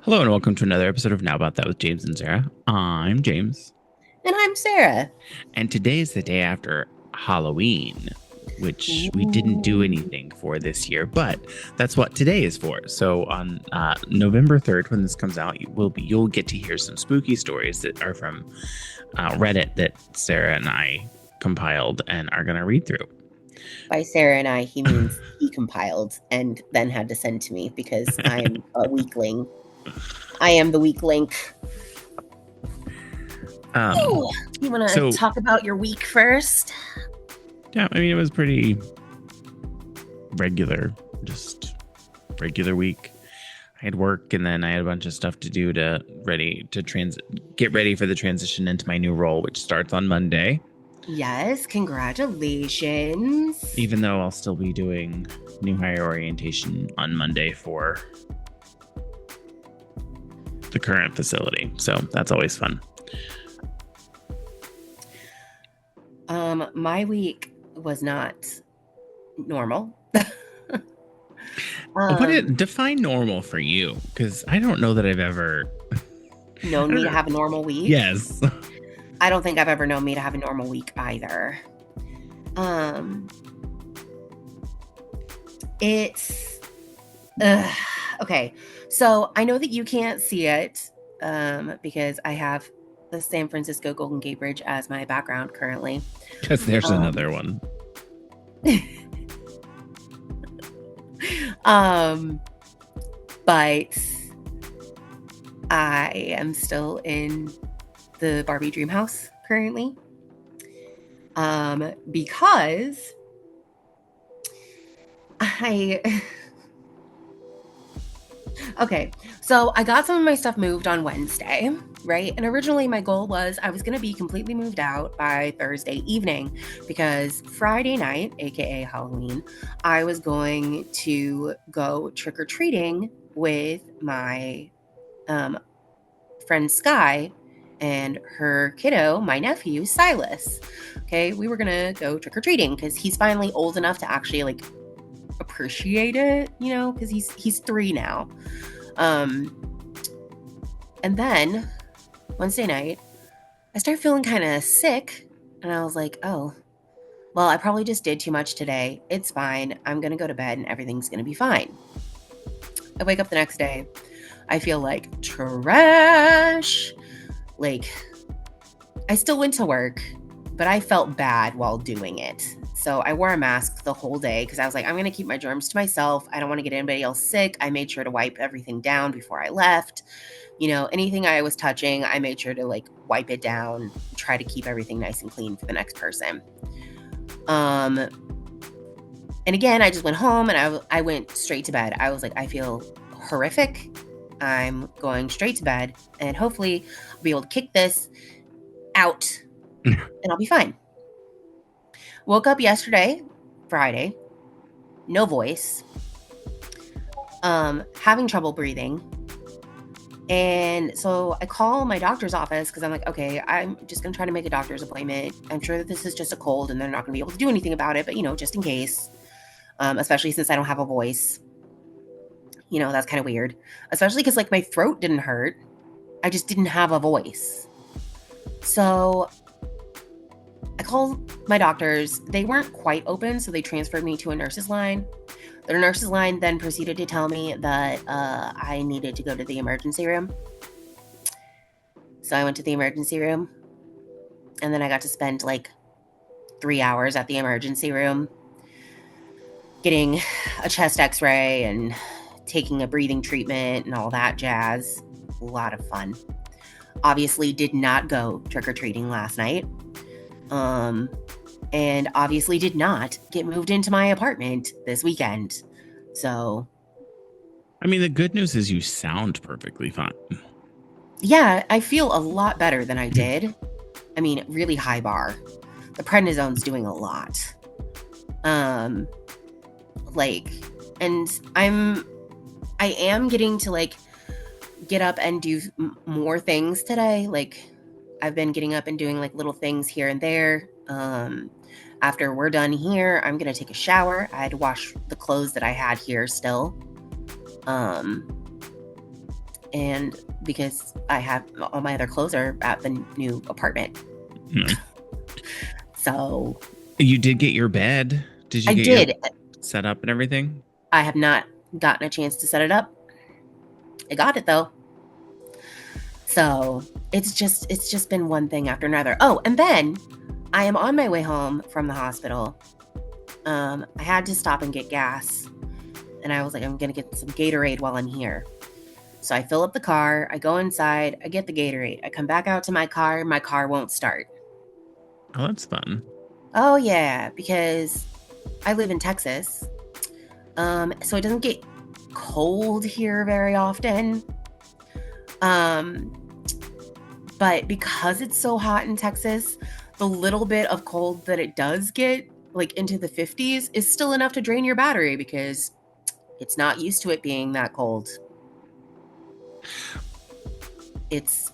Hello and welcome to another episode of Now About That with James and Sarah. I'm James, And I'm Sarah. and today is the day after Halloween, which we didn't do Ooh. anything for this year, but that's what today is for. So on November 3rd, when this comes out, you'll get to hear some spooky stories that are from Reddit that Sarah and I compiled and are going to read through. By Sarah and I, he means he compiled and then had to send to me because I'm a weakling. I am the weak link. Um, Ooh. You want to so talk about your week first? yeah, I mean it was pretty regular, just regular week. I had work and then I had a bunch of stuff to do to get ready for the transition into my new role, which starts on Monday. Yes, congratulations. Even though I'll still be doing new hire orientation on Monday for the current facility. So that's always fun. My week was not normal. Define normal for you? Because I don't know that I've ever Known me to have a normal week. Yes. I don't think I've ever known me to have a normal week either. It's okay. So I know that you can't see it because I have the San Francisco Golden Gate Bridge as my background currently. Because there's another one. But I am still in the Barbie dream house currently. Because okay, so I got some of my stuff moved on Wednesday, right? And originally my goal was I was going to be completely moved out by Thursday evening because Friday night, aka Halloween, I was going to go trick-or-treating with my friend Sky and her kiddo, my nephew, Silas. Okay, we were going to go trick-or-treating because he's finally old enough to actually like appreciate it, because he's 3 now. And then Wednesday night, I started feeling kind of sick, and I was like, oh, well, I probably just did too much today. It's fine. I'm going to go to bed and everything's going to be fine. I wake up the next day. I feel like trash. Like, I still went to work, but I felt bad while doing it. So I wore a mask the whole day because I was like, I'm going to keep my germs to myself. I don't want to get anybody else sick. I made sure to wipe everything down before I left. Anything I was touching, I made sure to like wipe it down, try to keep everything nice and clean for the next person. And again, I just went home and I went straight to bed. I was like, I feel horrific. I'm going straight to bed and hopefully I'll be able to kick this out and I'll be fine. Woke up yesterday, Friday, no voice, having trouble breathing. And so I call my doctor's office because I'm like, okay, I'm just going to try to make a doctor's appointment. I'm sure that this is just a cold and they're not going to be able to do anything about it, but, just in case, especially since I don't have a voice, that's kind of weird, especially because like my throat didn't hurt. I just didn't have a voice. So I called my doctors. They weren't quite open, so they transferred me to a nurse's line. The nurse's line then proceeded to tell me that I needed to go to the emergency room. So I went to the emergency room, and then I got to spend like 3 hours at the emergency room getting a chest x-ray and taking a breathing treatment and all that jazz. A lot of fun. Obviously did not go trick-or-treating last night. And obviously did not get moved into my apartment this weekend. So, I mean, the good news is you sound perfectly fine. yeah, I feel a lot better than I did. I mean, really high bar. The prednisone's doing a lot. And I am getting to like get up and do more things today. Like, I've been getting up and doing like little things here and there. After we're done here, I'm going to take a shower. I had to wash the clothes that I had here still. and because I have all my other clothes are at the new apartment. So you did get your bed. Did you I get did. your set up and everything? I have not gotten a chance to set it up. I got it though. So it's just been one thing after another. Oh, and then I am on my way home from the hospital. I had to stop and get gas. And I was like, I'm going to get some Gatorade while I'm here. So I fill up the car. I go inside. I get the Gatorade. I come back out to my car. My car won't start. Oh, that's fun. Oh, yeah. Because I live in Texas. So it doesn't get cold here very often. But because it's so hot in Texas, the little bit of cold that it does get, like into the 50s, is still enough to drain your battery because it's not used to it being that cold. It's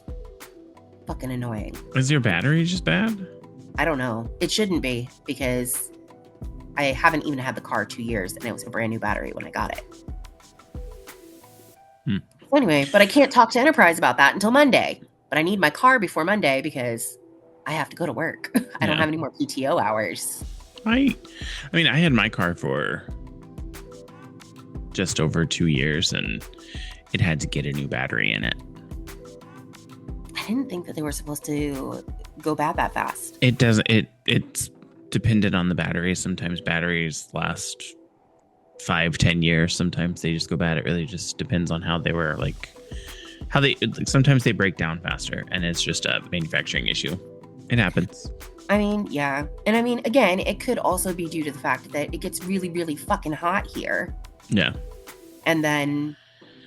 fucking annoying. Is your battery just bad? I don't know. It shouldn't be because I haven't even had the car 2 years and it was a brand new battery when I got it. So anyway, but I can't talk to Enterprise about that until Monday. But I need my car before Monday because I have to go to work. I don't have any more PTO hours. I mean, I had my car for just over 2 years and it had to get a new battery in it. I didn't think that they were supposed to go bad that fast. It doesn't. It's dependent on the battery. Sometimes batteries last 5-10 years. Sometimes they just go bad. It really just depends on how they were, like how they, sometimes they break down faster and it's just a manufacturing issue. It happens. I mean, yeah. And I mean, again, it could also be due to the fact that it gets really, really fucking hot here. Yeah. And then,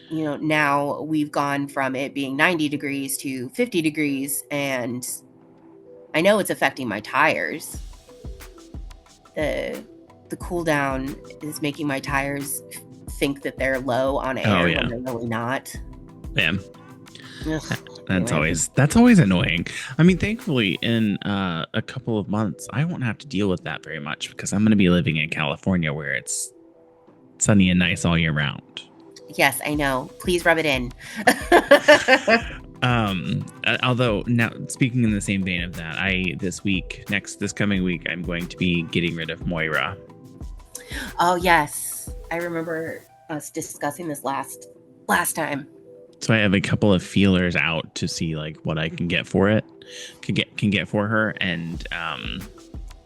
you know, now we've gone from it being 90 degrees to 50 degrees. And I know it's affecting my tires. The cool down is making my tires think that they're low on air when they're really not. Yeah. Ugh, That's always annoying. I mean, thankfully, in a couple of months, I won't have to deal with that very much because I'm going to be living in California where it's sunny and nice all year round. Yes, I know. Please rub it in. Although now, speaking in the same vein of that, this coming week, I'm going to be getting rid of Moira. Oh yes, I remember us discussing this last time. So I have a couple of feelers out to see like what I can get for it, can get for her, and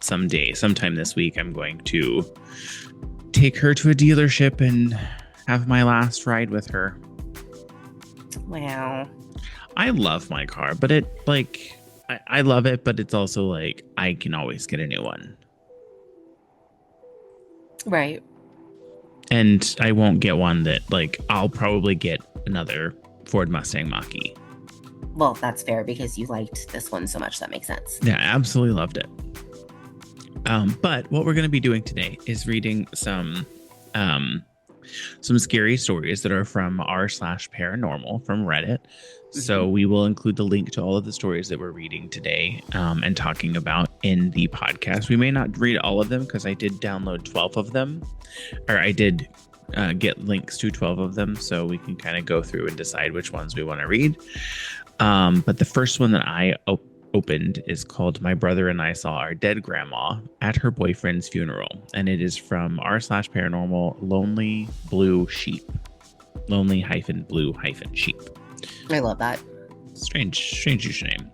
sometime this week, I'm going to take her to a dealership and have my last ride with her. Wow. I love my car, but I love it, but it's also like I can always get a new one. Right. And I won't get one that I'll probably get another Ford Mustang Mach-E. Well, that's fair because you liked this one so much. That makes sense. Yeah, I absolutely loved it. But what we're going to be doing today is reading some scary stories that are from r/paranormal from Reddit. Mm-hmm. So we will include the link to all of the stories that we're reading today and talking about in the podcast. We may not read all of them because I did download 12 of them, or I did get links to 12 of them, so we can kind of go through and decide which ones we want to read. But the first one that I opened is called "My Brother and I Saw Our Dead Grandma at Her Boyfriend's Funeral," and it is from r/paranormal Lonely Blue Sheep. Lonely-blue-sheep. I love that. Strange username.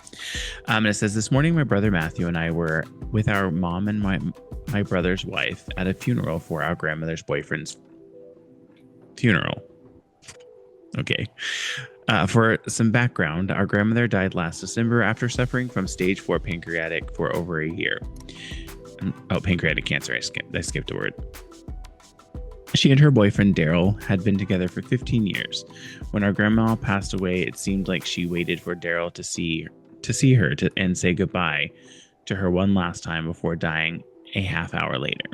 And it says, "This morning, my brother Matthew and I were with our mom and my brother's wife at a funeral for our grandmother's boyfriend's funeral." Okay. For some background, our grandmother died last December after suffering from stage 4 pancreatic for over a year. Pancreatic cancer. I skipped a word. She and her boyfriend, Daryl, had been together for 15 years. When our grandma passed away, it seemed like she waited for Daryl to see her and say goodbye to her one last time before dying a half hour later.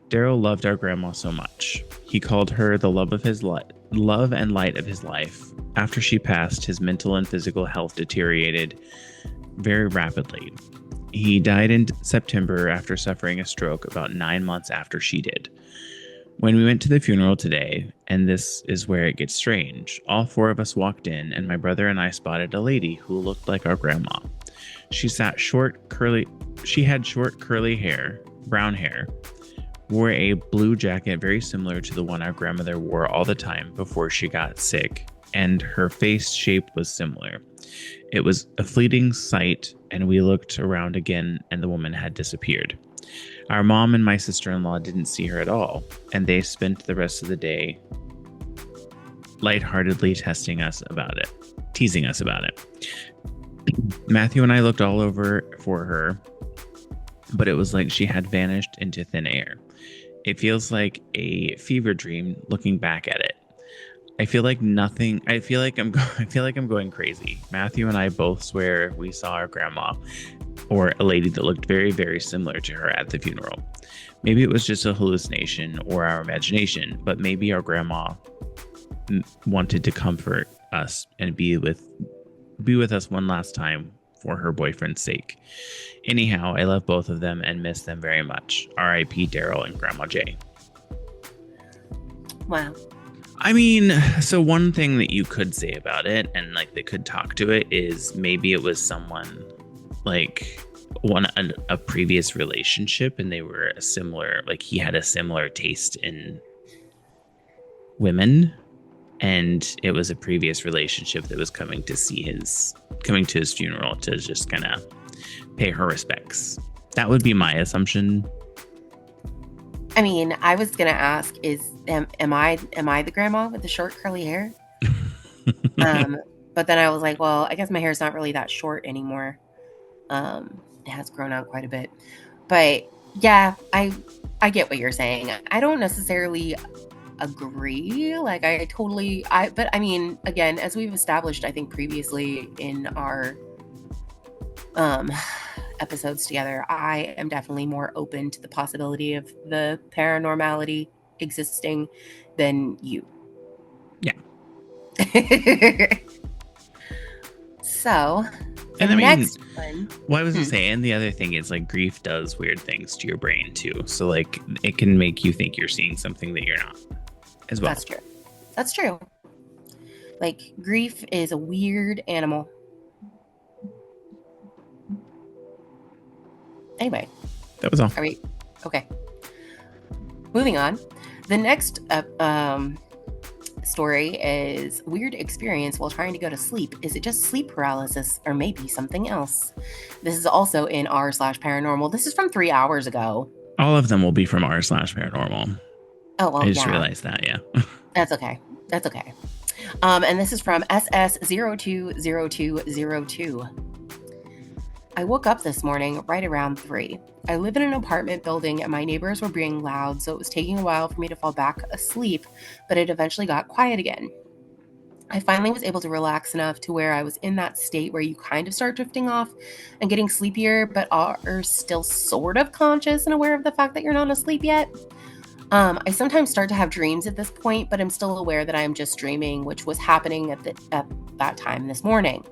Daryl loved our grandma so much. He called her the love and light of his life. After she passed, his mental and physical health deteriorated very rapidly. He died in September after suffering a stroke about 9 months after she did. When we went to the funeral today, and this is where it gets strange, all four of us walked in, and my brother and I spotted a lady who looked like our grandma. She had short curly hair, brown hair, wore a blue jacket very similar to the one our grandmother wore all the time before she got sick, and her face shape was similar. It was a fleeting sight, and we looked around again, and the woman had disappeared. Our mom and my sister-in-law didn't see her at all, and they spent the rest of the day lightheartedly teasing us about it. Matthew and I looked all over for her, but it was like she had vanished into thin air. It feels like a fever dream looking back at it. I feel like I'm going crazy. Matthew and I both swear we saw our grandma or a lady that looked very, very similar to her at the funeral. Maybe it was just a hallucination or our imagination, but maybe our grandma wanted to comfort us and be with us one last time for her boyfriend's sake. Anyhow, I love both of them and miss them very much. R.I.P. Daryl and Grandma J. Wow. I mean, so one thing that you could say about it, and like they could talk to it, is maybe it was someone like a previous relationship, and they were he had a similar taste in women, and it was a previous relationship that was coming to his funeral to just kind of pay her respects. That would be my assumption. I mean, I was gonna ask, am I the grandma with the short curly hair? But then I was like, well, I guess my hair is not really that short anymore. It has grown out quite a bit. But yeah, I get what you're saying. I don't necessarily agree. Like but I mean, again, as we've established, I think previously in our episodes together, I am definitely more open to the possibility of the paranormality existing than you. Yeah. So, and I mean, next one. Well, I was gonna say, and the other thing is like grief does weird things to your brain too. So like it can make you think you're seeing something that you're not as well. That's true. Like grief is a weird animal. Anyway, that was all. Are we okay? Moving on. The next story is weird experience while trying to go to sleep. Is it just sleep paralysis or maybe something else? This is also in r/paranormal. This is from 3 hours ago. All of them will be from r/paranormal. Oh, well, I just realized that. Yeah. That's okay. And this is from SS020202. I woke up this morning right around 3. I live in an apartment building and my neighbors were being loud, so it was taking a while for me to fall back asleep, but it eventually got quiet again. I finally was able to relax enough to where I was in that state where you kind of start drifting off and getting sleepier, but are still sort of conscious and aware of the fact that you're not asleep yet. I sometimes start to have dreams at this point, but I'm still aware that I am just dreaming, which was happening at that time this morning.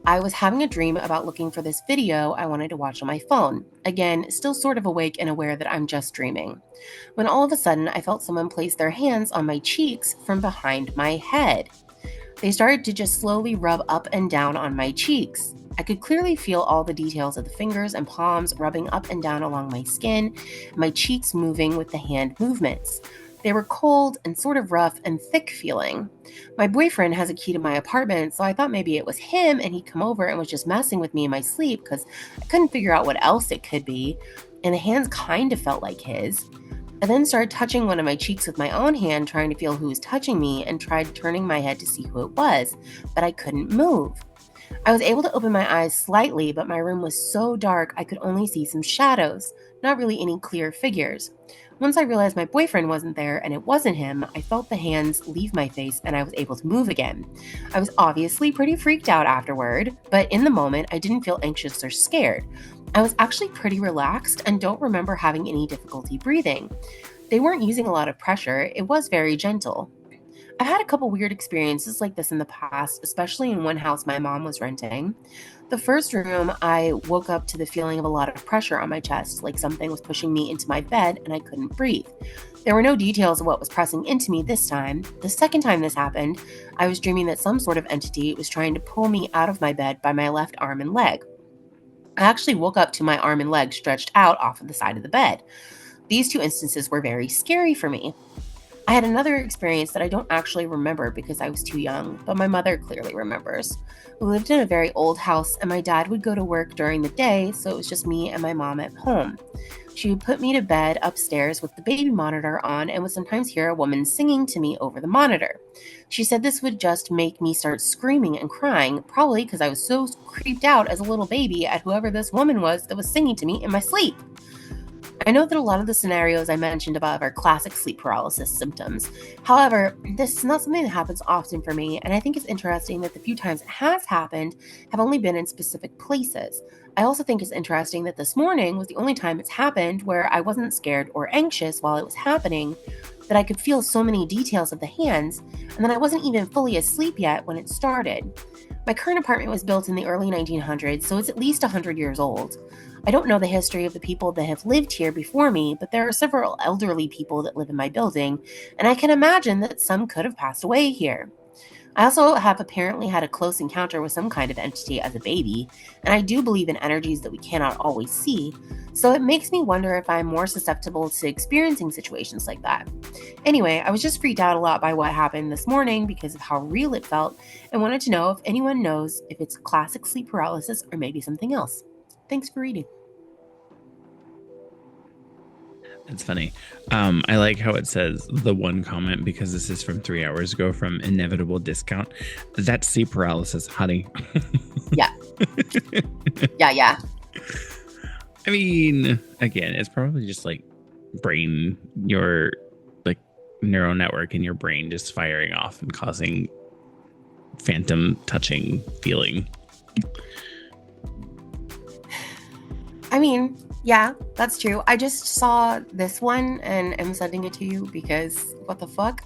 I was having a dream about looking for this video I wanted to watch on my phone. Again, still sort of awake and aware that I'm just dreaming. When all of a sudden, I felt someone place their hands on my cheeks from behind my head. They started to just slowly rub up and down on my cheeks. I could clearly feel all the details of the fingers and palms rubbing up and down along my skin, my cheeks moving with the hand movements. They were cold and sort of rough and thick feeling. My boyfriend has a key to my apartment, so I thought maybe it was him and he'd come over and was just messing with me in my sleep because I couldn't figure out what else it could be, and the hands kind of felt like his. I then started touching one of my cheeks with my own hand, trying to feel who was touching me, and tried turning my head to see who it was, but I couldn't move. I was able to open my eyes slightly, but my room was so dark I could only see some shadows, not really any clear figures. Once I realized my boyfriend wasn't there and it wasn't him, I felt the hands leave my face and I was able to move again. I was obviously pretty freaked out afterward, but in the moment I didn't feel anxious or scared. I was actually pretty relaxed and don't remember having any difficulty breathing. They weren't using a lot of pressure, it was very gentle. I've had a couple weird experiences like this in the past, especially in one house my mom was renting. The first room, I woke up to the feeling of a lot of pressure on my chest, like something was pushing me into my bed and I couldn't breathe. There were no details of what was pressing into me this time. The second time this happened, I was dreaming that some sort of entity was trying to pull me out of my bed by my left arm and leg. I actually woke up to my arm and leg stretched out off of the side of the bed. These two instances were very scary for me. I had another experience that I don't actually remember because I was too young, but my mother clearly remembers. We lived in a very old house, and my dad would go to work during the day, so it was just me and my mom at home. She would put me to bed upstairs with the baby monitor on and would sometimes hear a woman singing to me over the monitor. She said this would just make me start screaming and crying, probably because I was so creeped out as a little baby at whoever this woman was that was singing to me in my sleep. I know that a lot of the scenarios I mentioned above are classic sleep paralysis symptoms. However, this is not something that happens often for me, and I think it's interesting that the few times it has happened have only been in specific places. I also think it's interesting that this morning was the only time it's happened where I wasn't scared or anxious while it was happening, that I could feel so many details of the hands, and that I wasn't even fully asleep yet when it started. My current apartment was built in the early 1900s, so it's at least 100 years old. I don't know the history of the people that have lived here before me, but there are several elderly people that live in my building, and I can imagine that some could have passed away here. I also have apparently had a close encounter with some kind of entity as a baby, and I do believe in energies that we cannot always see, so it makes me wonder if I'm more susceptible to experiencing situations like that. Anyway, I was just freaked out a lot by what happened this morning because of how real it felt, and wanted to know if anyone knows if it's classic sleep paralysis or maybe something else. Thanks for reading. It's funny. I like how it says the one comment, because this is from 3 hours ago from Inevitable Discount. That's sleep paralysis, honey. Yeah. Yeah. I mean, again, it's probably just like your like neural network in your brain just firing off and causing phantom touching feeling. I mean, yeah, that's true. I just saw this one and am sending it to you because what the fuck?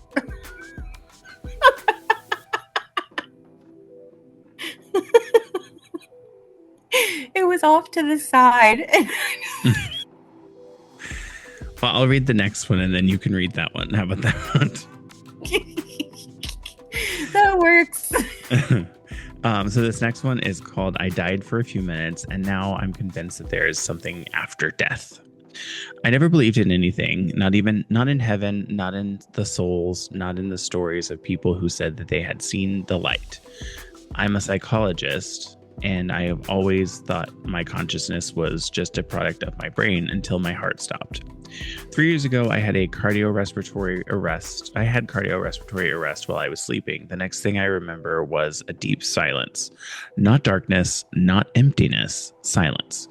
It was off to the side. Well, I'll read the next one and then you can read that one. How about that? That works. So this next one is called I Died for a Few Minutes, and now I'm convinced that there is something after death. I never believed in anything, not in heaven, not in the souls, not in the stories of people who said that they had seen the light. I'm a psychologist, and I have always thought my consciousness was just a product of my brain until my heart stopped. 3 years ago, I had cardiorespiratory arrest while I was sleeping. The next thing I remember was a deep silence. Not darkness, not emptiness, silence.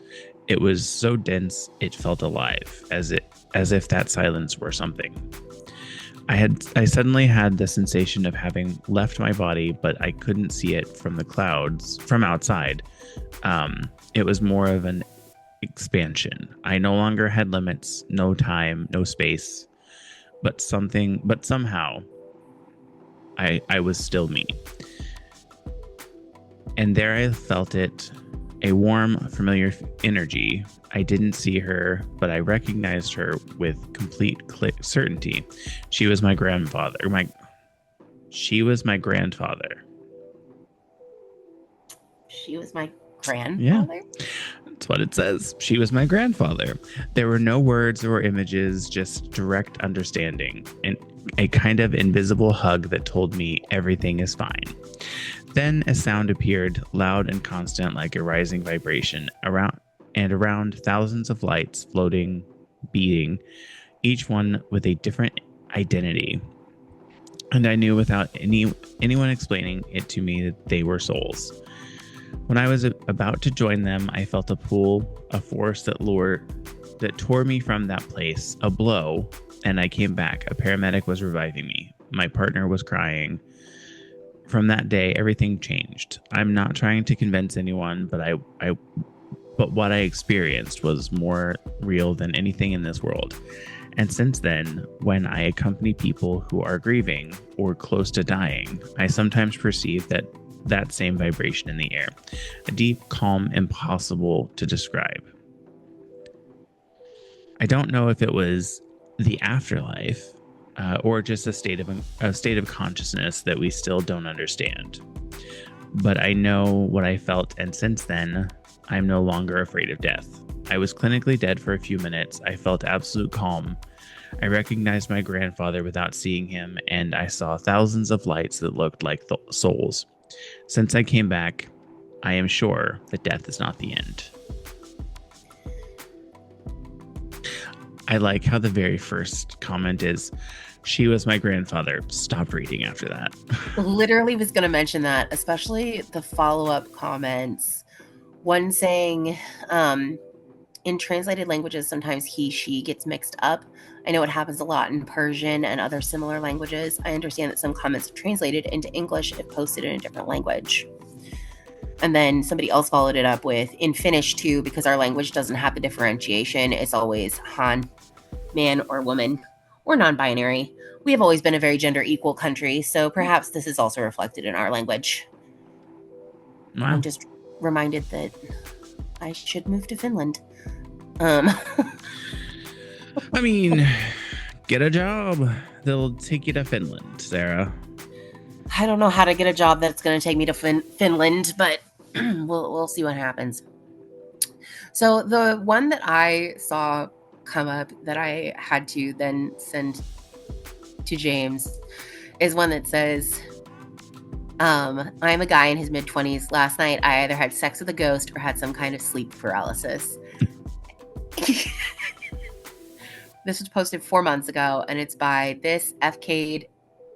It was so dense, it felt alive, as if that silence were something. I suddenly had the sensation of having left my body, but I couldn't see it from the clouds, from outside. It was more of an expansion. I no longer had limits, no time, no space, but somehow I was still me. And there I felt it, a warm, familiar energy. I didn't see her, but I recognized her with complete certainty. She was my grandfather. She was my grandfather. She was my grandfather? Yeah, that's what it says. She was my grandfather. There were no words or images, just direct understanding and a kind of invisible hug that told me everything is fine. Then a sound appeared, loud and constant, like a rising vibration, around thousands of lights floating, beating, each one with a different identity. And I knew without anyone explaining it to me that they were souls. When I was about to join them, I felt a pull, a force that tore me from that place, a blow, and I came back. A paramedic was reviving me. My partner was crying. From that day, everything changed. I'm not trying to convince anyone, but what I experienced was more real than anything in this world. And since then, when I accompany people who are grieving or close to dying, I sometimes perceive that that same vibration in the air. A deep calm, impossible to describe. I don't know if it was the afterlife or just a state of consciousness that we still don't understand. But I know what I felt, and since then, I'm no longer afraid of death. I was clinically dead for a few minutes. I felt absolute calm. I recognized my grandfather without seeing him, and I saw thousands of lights that looked like souls. Since I came back, I am sure that death is not the end. I like how the very first comment is, she was my grandfather. Stop reading after that. Literally was going to mention that, especially the follow-up comments. One saying, in translated languages, sometimes he, she gets mixed up. I know it happens a lot in Persian and other similar languages. I understand that some comments are translated into English if posted in a different language. And then somebody else followed it up with, in Finnish too, because our language doesn't have the differentiation. It's always han, man or woman, or non-binary. We have always been a very gender equal country, so perhaps this is also reflected in our language. Wow. I'm just reminded that I should move to Finland. I mean, get a job. They'll take you to Finland, Sarah. I don't know how to get a job that's going to take me to Finland, but we'll see what happens. So the one that I saw come up that I had to then send to James is one that says, I'm a guy in his mid-20s. Last night, I either had sex with a ghost or had some kind of sleep paralysis. This was posted 4 months ago, and it's by this FK'd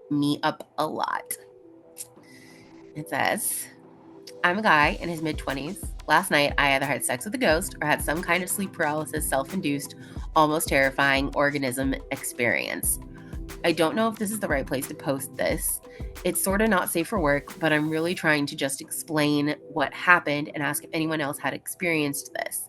me up a lot. It says, I'm a guy in his mid-20s. Last night, I either had sex with a ghost or had some kind of sleep paralysis, self-induced, almost terrifying organism experience. I don't know if this is the right place to post this. It's sort of not safe for work, but I'm really trying to just explain what happened and ask if anyone else had experienced this.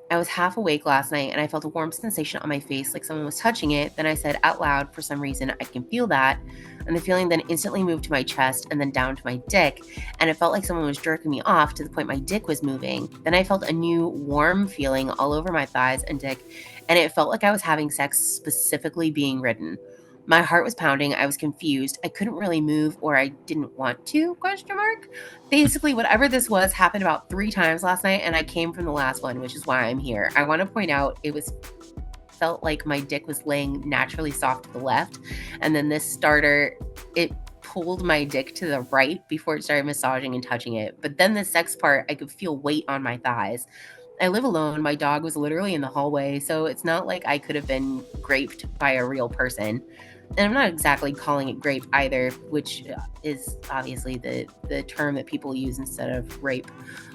I was half awake last night and I felt a warm sensation on my face like someone was touching it. Then I said out loud, for some reason, I can feel that. And the feeling then instantly moved to my chest and then down to my dick. And it felt like someone was jerking me off to the point my dick was moving. Then I felt a new warm feeling all over my thighs and dick. And it felt like I was having sex, specifically being ridden. My heart was pounding. I was confused. I couldn't really move, or I didn't want to, ? Basically, whatever this was happened about 3 times last night, and I came from the last one, which is why I'm here. I want to point out felt like my dick was laying naturally soft to the left, and then this starter, it pulled my dick to the right before it started massaging and touching it. But then the sex part, I could feel weight on my thighs. I live alone. My dog was literally in the hallway, so it's not like I could have been raped by a real person. And I'm not exactly calling it grape either, which is obviously the term that people use instead of rape.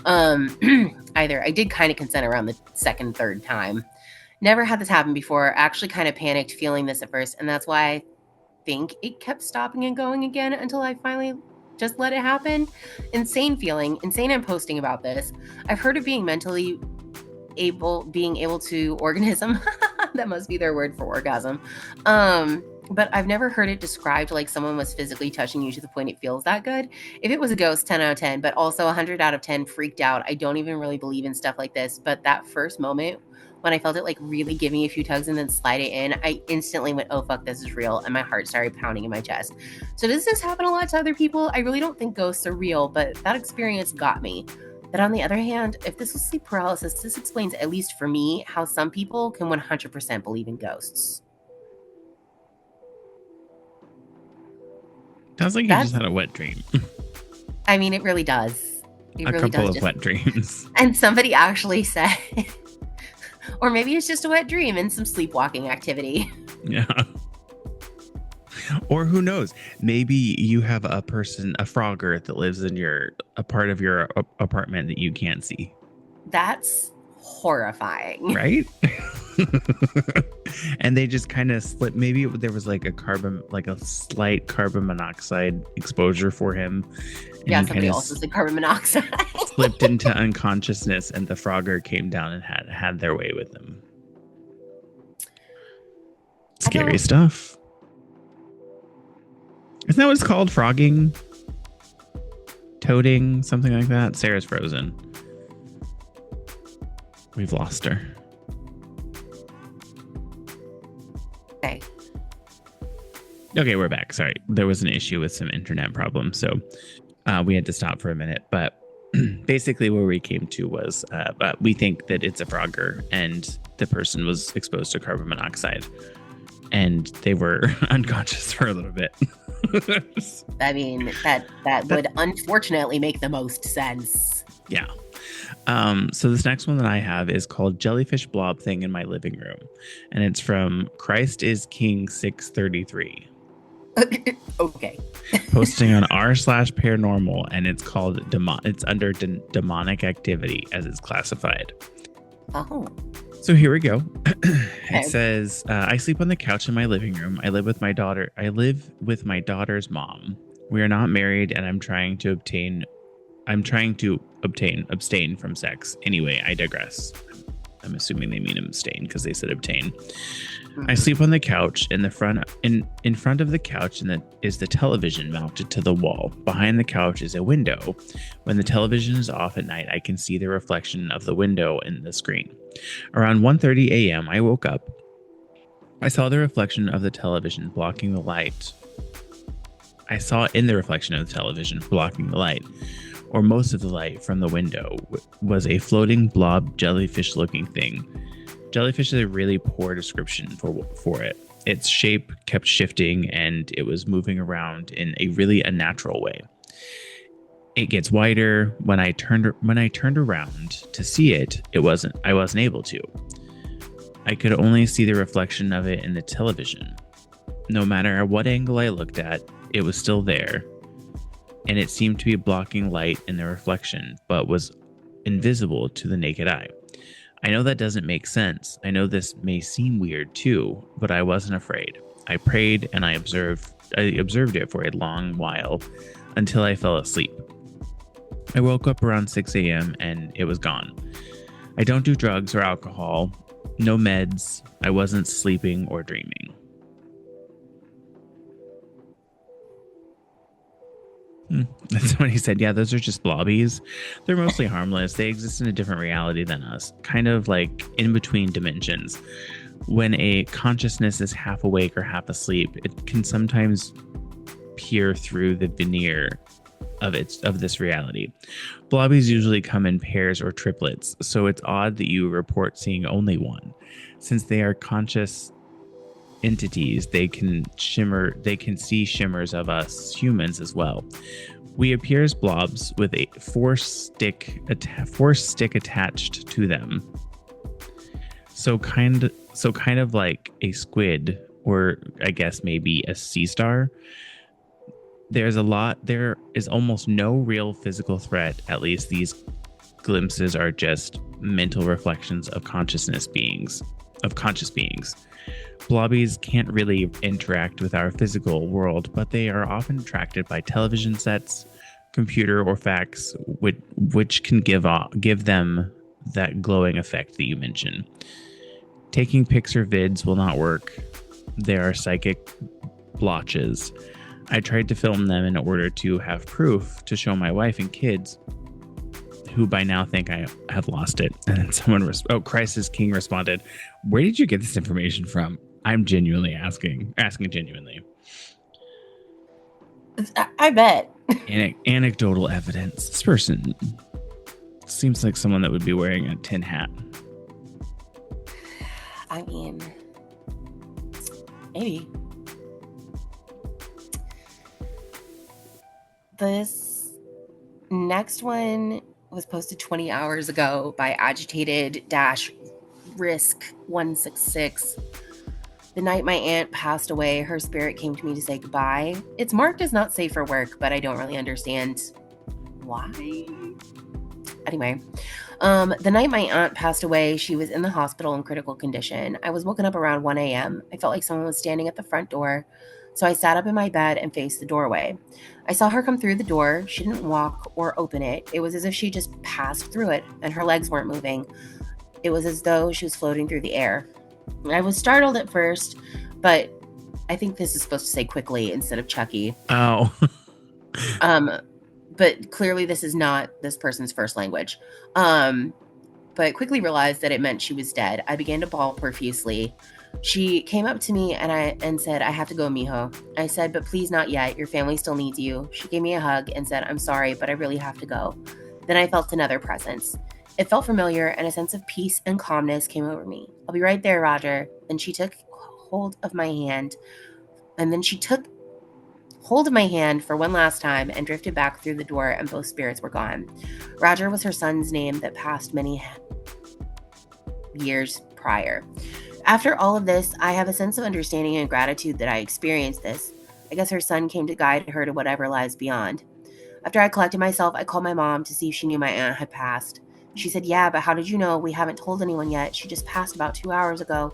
Either. I did kind of consent around the second, third time. Never had this happen before. Actually kind of panicked feeling this at first. And that's why I think it kept stopping and going again until I finally just let it happen. Insane feeling. Insane I'm posting about this. I've heard of being able to organism. That must be their word for orgasm. But I've never heard it described like someone was physically touching you to the point it feels that good. If it was a ghost, 10 out of 10, but also 100 out of 10 freaked out. I don't even really believe in stuff like this. But that first moment when I felt it like really give me a few tugs and then slide it in, I instantly went, oh, fuck, this is real. And my heart started pounding in my chest. So does this happen a lot to other people? I really don't think ghosts are real, but that experience got me. But on the other hand, if this was sleep paralysis, this explains, at least for me, how some people can 100% believe in ghosts. Sounds like you just had a wet dream. I mean, it really does. A couple of wet dreams. And somebody actually said, or maybe it's just a wet dream and some sleepwalking activity. Yeah. Or who knows? Maybe you have a Frogger that lives in a part of your apartment that you can't see. That's horrifying. Right? And they just kind of slip. Maybe there was like a slight carbon monoxide exposure for him. Yeah, somebody else was the carbon monoxide. Slipped into unconsciousness, and the Frogger came down and had their way with him. Scary stuff. Isn't that what it's called? Frogging? toting, something like that. Sarah's frozen. We've lost her. Okay. Okay, we're back. Sorry. There was an issue with some internet problems. So we had to stop for a minute. But basically, where we came to was we think that it's a frogger and the person was exposed to carbon monoxide and they were unconscious for a little bit. I mean, that would unfortunately make the most sense. Yeah. So this next one that I have is called Jellyfish Blob Thing in My Living Room. And it's from Christ is King 633. Okay. Posting on r/paranormal, and it's called it's under demonic activity as it's classified. Oh. So here we go. Okay. It says, I sleep on the couch in my living room. I live with my daughter's mom. We are not married, and I'm trying to abstain from sex. Anyway, I digress. I'm assuming they mean abstain because they said obtain. I sleep on the couch. In front of the couch is the television mounted to the wall. Behind the couch is a window. When the television is off at night, I can see the reflection of the window in the screen. Around 1:30 a.m., I woke up. I saw the reflection of the television blocking the light. I saw in the reflection of the television blocking the light, or most of the light from the window, was a floating blob jellyfish-looking thing. Jellyfish is a really poor description for it. Its shape kept shifting and it was moving around in a really unnatural way. It gets wider. When I turned around to see it, I wasn't able to. I could only see the reflection of it in the television. No matter what angle I looked at, it was still there, and it seemed to be blocking light in the reflection, but was invisible to the naked eye. I know that doesn't make sense. I know this may seem weird too, but I wasn't afraid. I prayed and I observed it for a long while until I fell asleep. I woke up around 6 a.m. and it was gone. I don't do drugs or alcohol, no meds. I wasn't sleeping or dreaming. That's when he said, yeah, those are just blobbies. They're mostly harmless. They exist in a different reality than us, kind of like in between dimensions. When a consciousness is half awake or half asleep, it can sometimes peer through the veneer of this reality. Blobbies usually come in pairs or triplets, so it's odd that you report seeing only one. Since they are conscious entities, they can see shimmers of us humans as well. We appear as blobs with a force stick attached to them. So kind of like a squid, or I guess maybe a sea star. There is almost no real physical threat. At least these glimpses are just mental reflections of conscious beings. Blobbies can't really interact with our physical world, but they are often attracted by television sets, computer, or fax, which can give them that glowing effect that you mentioned. Taking pics or vids will not work. There are psychic blotches. I tried to film them in order to have proof to show my wife and kids, who by now think I have lost it. And then someone, Christ is King responded, "Where did you get this information from?" I'm genuinely asking genuinely. I bet. Anecdotal evidence. This person seems like someone that would be wearing a tin hat. I mean, maybe. This next one was posted 20 hours ago by agitated-risk 166. The night my aunt passed away, her spirit came to me to say goodbye. It's marked as not safe for work, but I don't really understand why. Anyway, the night my aunt passed away, she was in the hospital in critical condition. I was woken up around 1 a.m. I felt like someone was standing at the front door, so I sat up in my bed and faced the doorway. I saw her come through the door. She didn't walk or open it. It was as if she just passed through it, and her legs weren't moving. It was as though she was floating through the air. I was startled at first, but I think this is supposed to say quickly instead of Chucky. Oh. but clearly this is not this person's first language. But quickly realized that it meant she was dead. I began to bawl profusely. She came up to me and said, "I have to go, mijo." I said, "But please not yet. Your family still needs you." She gave me a hug and said, "I'm sorry, but I really have to go." Then I felt another presence. It felt familiar, and a sense of peace and calmness came over me. "I'll be right there, Roger." Then she took hold of my hand, for one last time and drifted back through the door, and both spirits were gone. Roger was her son's name that passed many years prior. After all of this, I have a sense of understanding and gratitude that I experienced this. I guess her son came to guide her to whatever lies beyond. After I collected myself, I called my mom to see if she knew my aunt had passed. She said, "Yeah, but how did you know? We haven't told anyone yet. She just passed about 2 hours ago."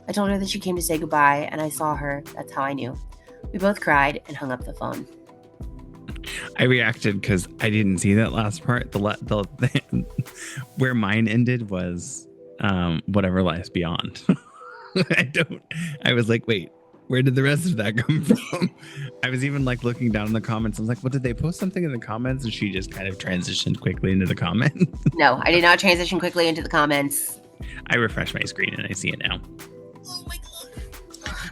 I told her that she came to say goodbye, and I saw her. That's how I knew. We both cried and hung up the phone. I reacted because I didn't see that last part. The where mine ended was whatever lies beyond. I was like, wait, where did the rest of that come from? I was even like looking down in the comments. I was like, well, did they post something in the comments? And she just kind of transitioned quickly into the comments. No, I did not transition quickly into the comments. I refreshed my screen and I see it now. Oh my God.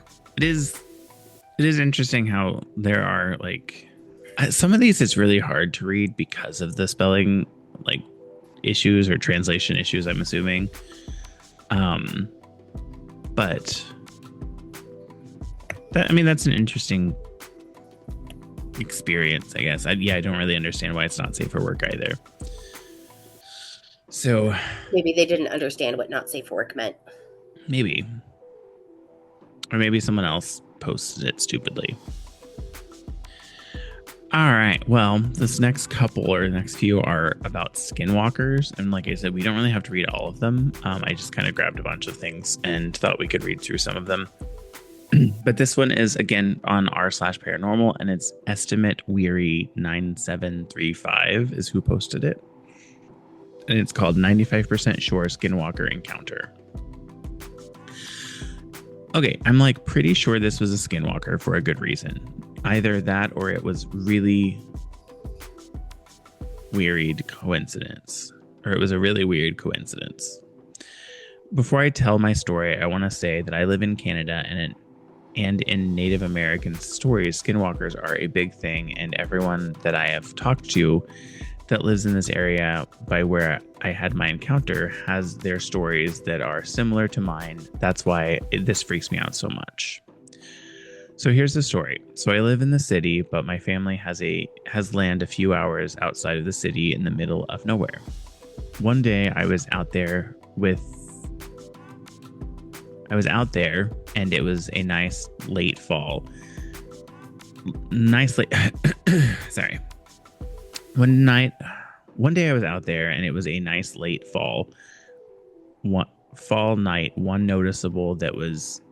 It is interesting how there are like some of these it's really hard to read because of the spelling like issues or translation issues, I'm assuming. But that's an interesting experience, I guess. I don't really understand why it's not safe for work either. So maybe they didn't understand what not safe for work meant. Maybe. Or maybe someone else posted it stupidly. All right. Well, this next couple or next few are about skinwalkers. And like I said, we don't really have to read all of them. I just kind of grabbed a bunch of things and thought we could read through some of them. But this one is, again, on r/paranormal, and it's Estimate Weary 9735 is who posted it. And it's called 95% Sure Skinwalker Encounter. Okay, I'm like pretty sure this was a skinwalker for a good reason. Either that or it was really weird coincidence. Or it was a really weird coincidence. Before I tell my story, I want to say that I live in Canada and in Native American stories, skinwalkers are a big thing, and everyone that I have talked to that lives in this area by where I had my encounter has their stories that are similar to mine. That's why this freaks me out so much. So here's the story. So I live in the city, but my family has land a few hours outside of the city in the middle of nowhere. One day I was out there and it was a nice late fall. Sorry. One day I was out there and it was a nice late fall night. One noticeable that was,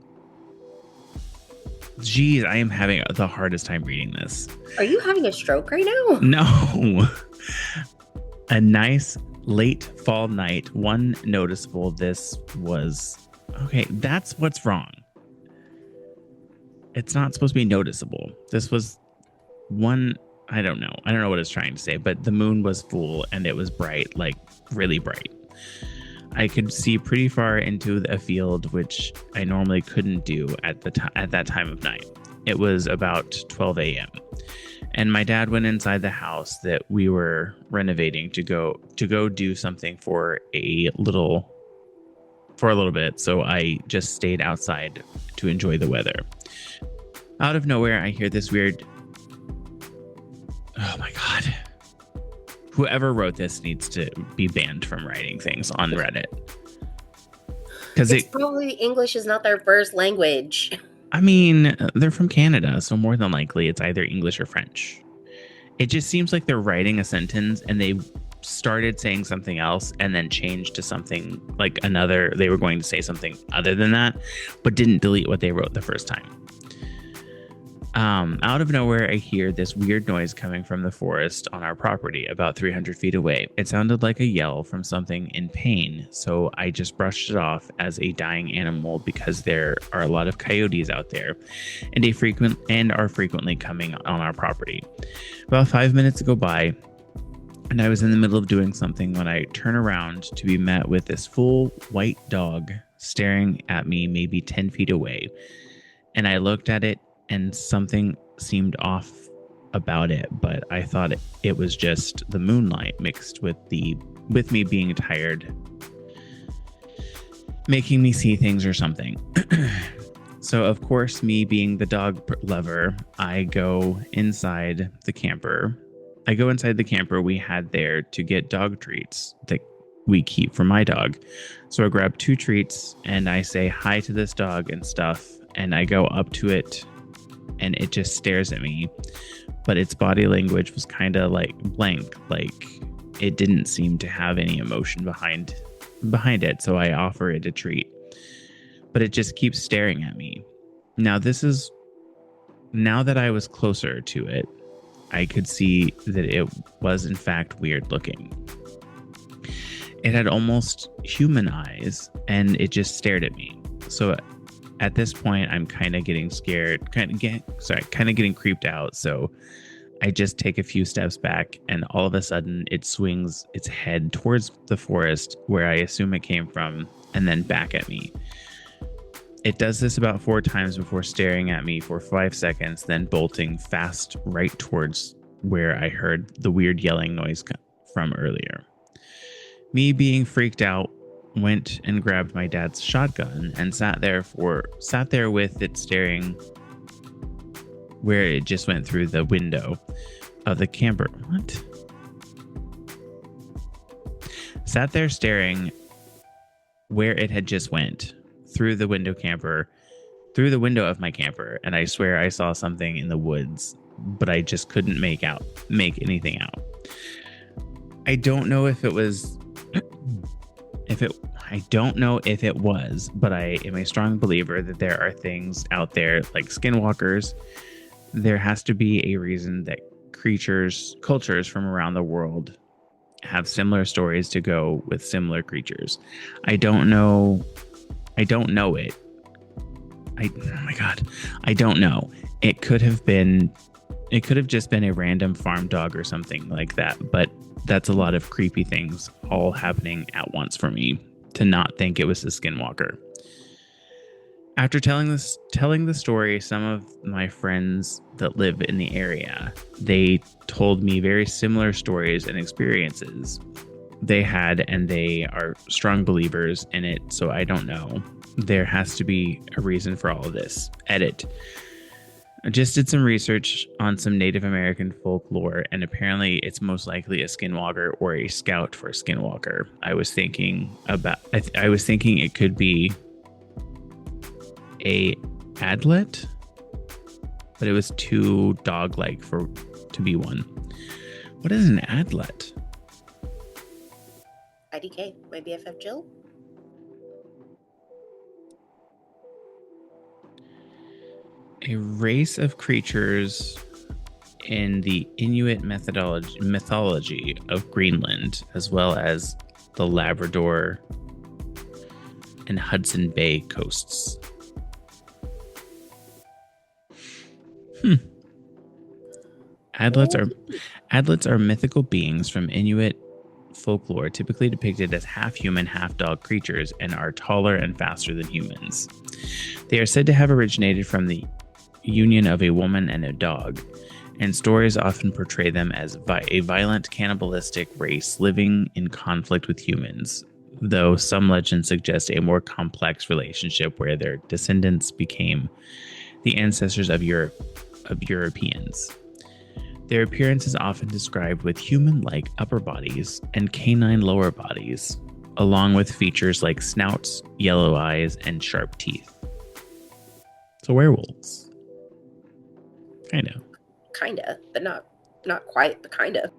geez, I am having the hardest time reading this. Are you having a stroke right now? No. A nice late fall night. One noticeable. This was, okay, that's what's wrong. It's not supposed to be noticeable. This was one, I don't know what it's trying to say, but the moon was full and it was bright, like really bright. I could see pretty far into a field, which I normally couldn't do at that time of night. It was about 12 a.m. and my dad went inside the house that we were renovating to go do something for a little bit. So I just stayed outside to enjoy the weather. Out of nowhere, I hear this weird, oh my God. Whoever wrote this needs to be banned from writing things on Reddit. Because it's probably English is not their first language. I mean, they're from Canada, so more than likely it's either English or French. It just seems like they're writing a sentence and they started saying something else and then changed to something like another. They were going to say something other than that, but didn't delete what they wrote the first time. Out of nowhere, I hear this weird noise coming from the forest on our property about 300 feet away. It sounded like a yell from something in pain, so I just brushed it off as a dying animal because there are a lot of coyotes out there and are frequently coming on our property. About 5 minutes go by And I was in the middle of doing something when I turn around to be met with this full white dog staring at me maybe 10 feet away. And I looked at it and something seemed off about it, but I thought it was just the moonlight mixed with me being tired, making me see things or something. So, of course, me being the dog lover, I go inside the camper. We had there to get dog treats that we keep for my dog. So I grab 2 treats and I say hi to this dog and stuff. And I go up to it and it just stares at me. But its body language was kind of like blank, like it didn't seem to have any emotion behind it. So I offer it a treat, but it just keeps staring at me. Now that I was closer to it, I could see that it was in fact weird looking. It had almost human eyes and it just stared at me. So at this point, I'm kind of getting scared, kind of getting creeped out. So I just take a few steps back and all of a sudden it swings its head towards the forest where I assume it came from and then back at me. It does this about 4 times before staring at me for 5 seconds, then bolting fast right towards where I heard the weird yelling noise from earlier. Me being freaked out, went and grabbed my dad's shotgun and sat there with it staring where it just went through the window of the camper. What? Sat there staring where it had just went through the window of my camper, and I swear I saw something in the woods, but I just couldn't make anything out. I don't know if it was but I am a strong believer that there are things out there like skinwalkers. There has to be a reason that cultures from around the world have similar stories to go with similar creatures. I don't know it. Oh my God. I don't know. It could have just been a random farm dog or something like that, but that's a lot of creepy things all happening at once for me to not think it was a skinwalker. After telling the story, some of my friends that live in the area, they told me very similar stories and experiences they had, and they are strong believers in it. So I don't know. There has to be a reason for all of this. Edit. I just did some research on some Native American folklore, and apparently it's most likely a skinwalker or a scout for a skinwalker. I was thinking it could be a adlet, but it was too dog-like to be one. What is an adlet? IDK, my BFF Jill. A race of creatures in the Inuit mythology of Greenland, as well as the Labrador and Hudson Bay coasts. Adlets are mythical beings from Inuit folklore, typically depicted as half human, half dog creatures, and are taller and faster than humans. They are said to have originated from the union of a woman and a dog, and stories often portray them as a violent, cannibalistic race living in conflict with humans, though some legends suggest a more complex relationship where their descendants became the ancestors of Europeans. Their appearance is often described with human-like upper bodies and canine lower bodies, along with features like snouts, yellow eyes, and sharp teeth. So werewolves. Kinda, but not quite, but kinda.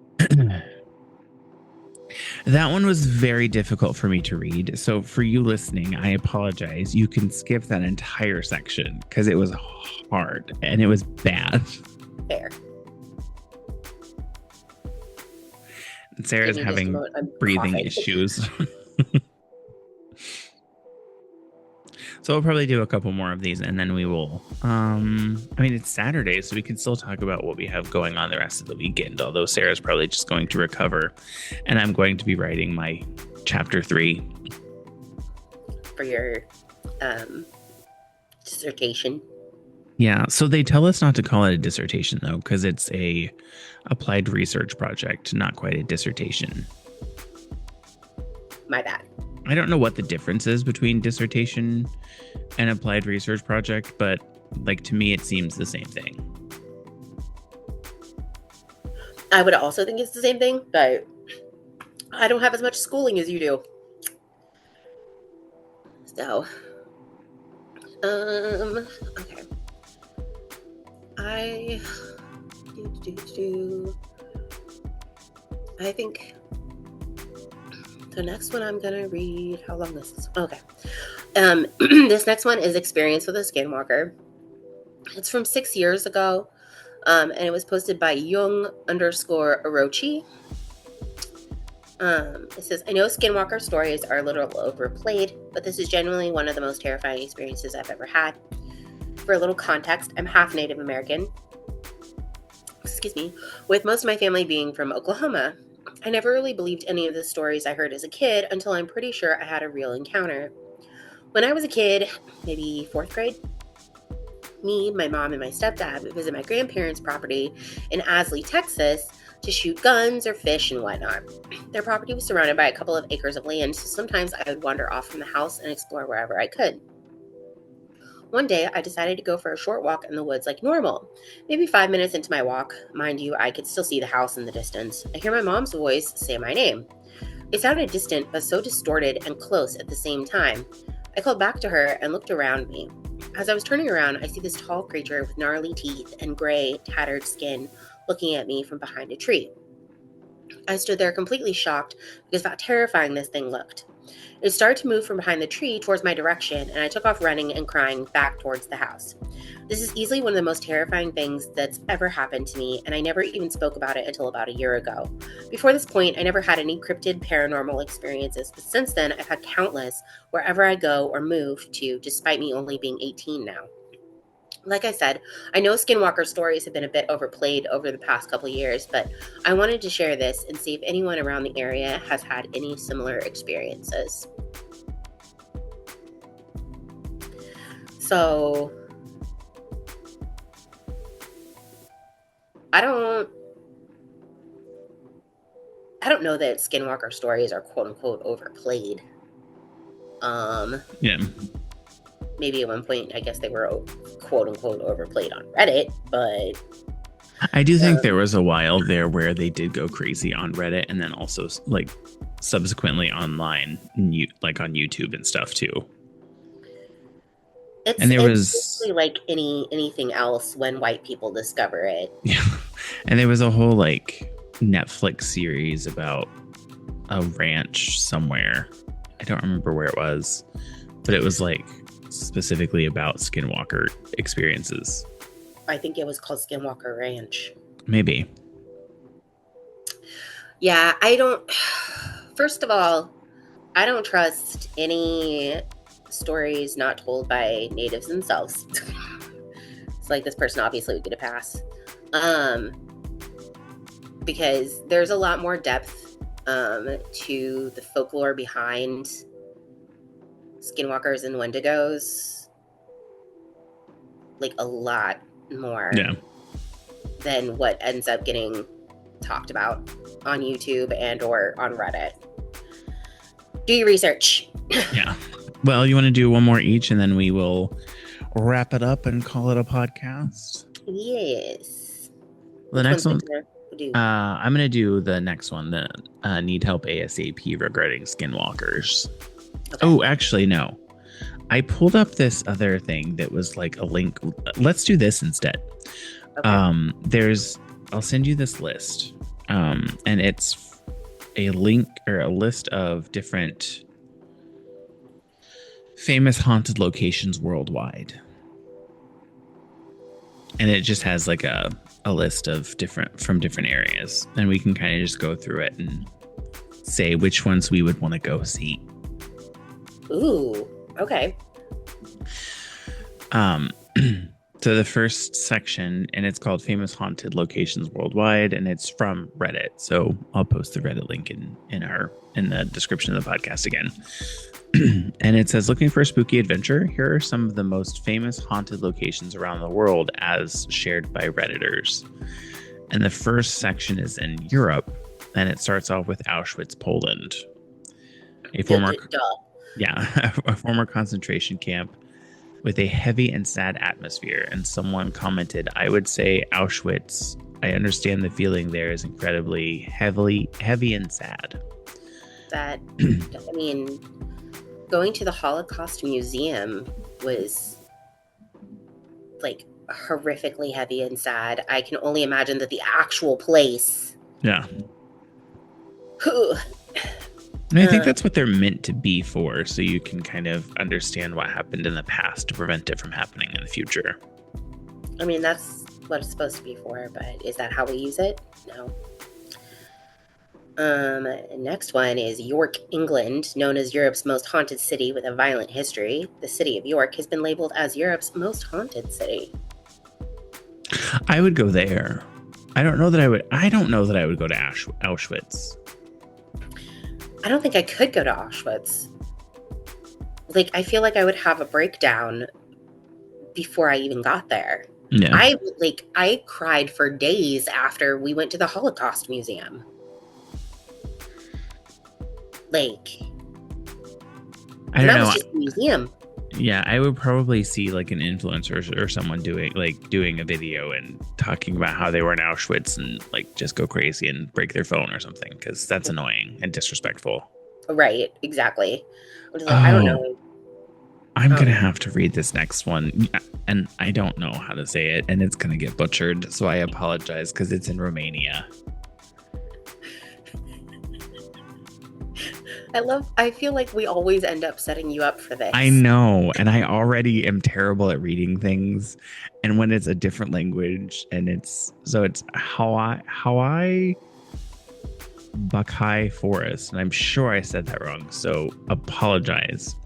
That one was very difficult for me to read. So for you listening, I apologize. You can skip that entire section because it was hard and it was bad. Fair. And Sarah's having breathing issues. So we'll probably do a couple more of these, and then we will. I mean, it's Saturday, so we can still talk about what we have going on the rest of the weekend. Although Sarah's probably just going to recover, and I'm going to be writing my chapter 3 for your dissertation. Yeah, so they tell us not to call it a dissertation though, because it's a applied research project, not quite a dissertation. My bad. I don't know what the difference is between dissertation and applied research project, but like to me, it seems the same thing. I would also think it's the same thing, but I don't have as much schooling as you do. So, okay. I think the next one I'm gonna read. How long this is? Okay. This next one is Experience with a Skinwalker. It's from 6 years ago, and it was posted by Young_Orochi. It says, I know Skinwalker stories are a little overplayed, but this is genuinely one of the most terrifying experiences I've ever had. For a little context, I'm half Native American. Excuse me. With most of my family being from Oklahoma. I never really believed any of the stories I heard as a kid until I'm pretty sure I had a real encounter. When I was a kid, maybe 4th grade, me, my mom, and my stepdad would visit my grandparents' property in Asley, Texas, to shoot guns or fish and whatnot. Their property was surrounded by a couple of acres of land, so sometimes I would wander off from the house and explore wherever I could. One day, I decided to go for a short walk in the woods like normal. Maybe 5 minutes into my walk, mind you, I could still see the house in the distance. I hear my mom's voice say my name. It sounded distant, but so distorted and close at the same time. I called back to her and looked around me. As I was turning around, I see this tall creature with gnarly teeth and gray, tattered skin looking at me from behind a tree. I stood there completely shocked because of how terrifying this thing looked. It started to move from behind the tree towards my direction, and I took off running and crying back towards the house. This is easily one of the most terrifying things that's ever happened to me, and I never even spoke about it until about a year ago. Before this point, I never had any cryptid paranormal experiences, but since then, I've had countless wherever I go or move to, despite me only being 18 now. Like I said, I know Skinwalker stories have been a bit overplayed over the past couple years, but I wanted to share this and see if anyone around the area has had any similar experiences. So, I don't know that Skinwalker stories are quote unquote overplayed. Yeah. Maybe at one point, I guess they were quote unquote overplayed on Reddit, but I do think there was a while there where they did go crazy on Reddit, and then also like subsequently online, like on YouTube and stuff too. It's basically like anything else when white people discover it. Yeah, and there was a whole like Netflix series about a ranch somewhere. I don't remember where it was, but it was like specifically about Skinwalker experiences. I think it was called Skinwalker Ranch. Maybe. Yeah, first of all, I don't trust any stories not told by natives themselves. It's like this person obviously would get a pass. Because there's a lot more depth to the folklore behind Skinwalkers and Wendigos, like a lot more than what ends up getting talked about on YouTube and or on Reddit. Do your research. Yeah. Well, you want to do one more each, and then we will wrap it up and call it a podcast? Yes. The next one, I'm going to do the next one, the need help ASAP regarding Skinwalkers. Okay. Oh, actually, no. I pulled up this other thing that was like a link. Let's do this instead. Okay. I'll send you this list. And it's a link or a list of different famous haunted locations worldwide. And it just has like a list of different areas. And we can kind of just go through it and say which ones we would want to go see. Ooh, okay. Um, so the first section, and it's called Famous Haunted Locations Worldwide, and it's from Reddit. So I'll post the Reddit link in the description of the podcast again. And it says, looking for a spooky adventure? Here are some of the most famous haunted locations around the world as shared by Redditors. And the first section is in Europe, and it starts off with Auschwitz, Poland. A former concentration camp with a heavy and sad atmosphere. And someone commented, I would say Auschwitz. I understand the feeling there is incredibly heavy and sad. That, I mean, going to the Holocaust Museum was like horrifically heavy and sad. I can only imagine that the actual place. Yeah. And I think that's what they're meant to be for, so you can kind of understand what happened in the past to prevent it from happening in the future. I mean, that's what it's supposed to be for, but is that how we use it? No. Next one is York, England, known as Europe's most haunted city with a violent history. The city of York has been labeled as Europe's most haunted city. I would go there. I don't know that I would go to Auschwitz. I don't think I could go to Auschwitz. Like, I feel like I would have a breakdown before I even got there. Yeah. I cried for days after we went to the Holocaust Museum. Like, I don't know. That was just a museum. Yeah, I would probably see like an influencer or someone doing a video and talking about how they were in Auschwitz and like just go crazy and break their phone or something, because that's annoying and disrespectful. Right, exactly. I don't know. I'm going to have to read this next one, and I don't know how to say it, and it's going to get butchered, so I apologize because it's in Romania. I feel like we always end up setting you up for this. I know, and I already am terrible at reading things, and when it's a different language, and it's Hawaii Buckeye Forest, and I'm sure I said that wrong, so apologize.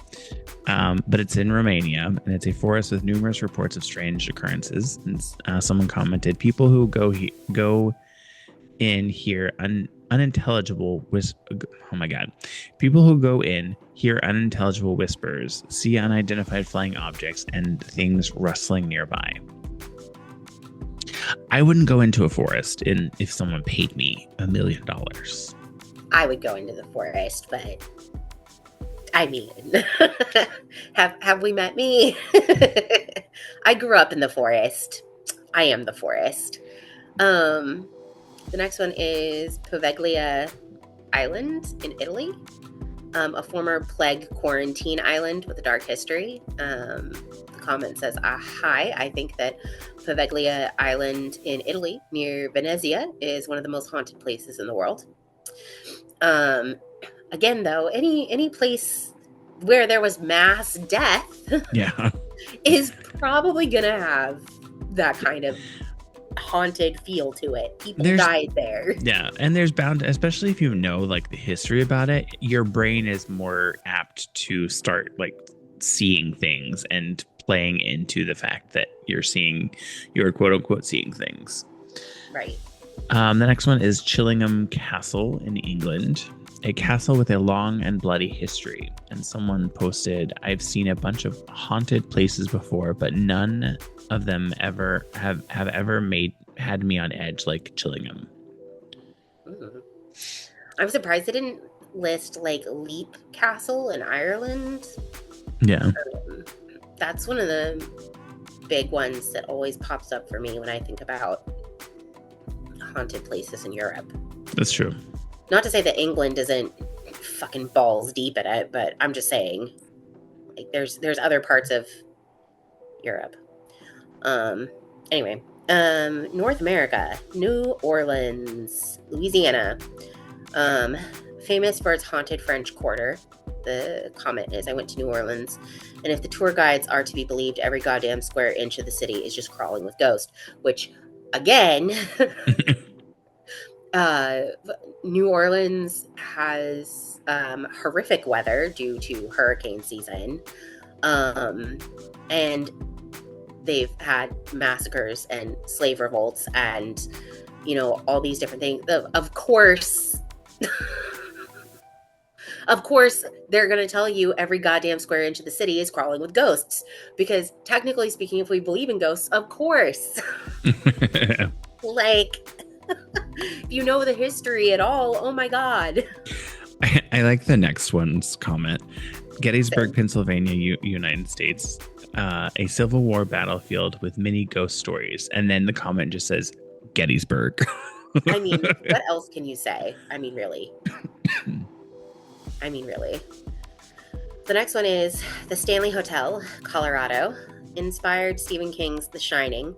But it's in Romania, and it's a forest with numerous reports of strange occurrences. And someone commented, people who go in hear unintelligible people who go in hear unintelligible whispers, see unidentified flying objects, and things rustling nearby. I wouldn't go into a forest if someone paid me $1 million. I would go into the forest, but I mean, have we met me? I grew up in the forest. I am the forest. The next one is Poveglia Island in Italy, a former plague quarantine island with a dark history. The comment says, hi, I think that Poveglia Island in Italy near Venezia is one of the most haunted places in the world. Again, though, any place where there was mass death is probably going to have that kind of haunted feel to it. People died there. Yeah, and there's bound, especially if you know like the history about it, your brain is more apt to start like seeing things and playing into the fact that you're quote unquote seeing things. Right. The next one is Chillingham Castle in England, a castle with a long and bloody history. And someone posted, I've seen a bunch of haunted places before, but none of them ever have ever had me on edge like Chillingham. I'm surprised they didn't list like Leap Castle in Ireland. Yeah. That's one of the big ones that always pops up for me when I think about haunted places in Europe. That's true. Not to say that England isn't fucking balls deep in it, but I'm just saying, like, there's other parts of Europe. Anyway, North America, New Orleans, Louisiana, famous for its haunted French Quarter. The comment is, I went to New Orleans, and if the tour guides are to be believed, every goddamn square inch of the city is just crawling with ghosts, which, again, New Orleans has horrific weather due to hurricane season. And they've had massacres and slave revolts and, all these different things. Of course, of course, they're going to tell you every goddamn square inch of the city is crawling with ghosts. Because technically speaking, if we believe in ghosts, of course. Like, if you know the history at all, oh my God. I like the next one's comment. Gettysburg, Pennsylvania, United States. A Civil War battlefield with many ghost stories. And then the comment just says, Gettysburg. I mean, what else can you say? I mean, really. The next one is the Stanley Hotel, Colorado. Inspired Stephen King's The Shining.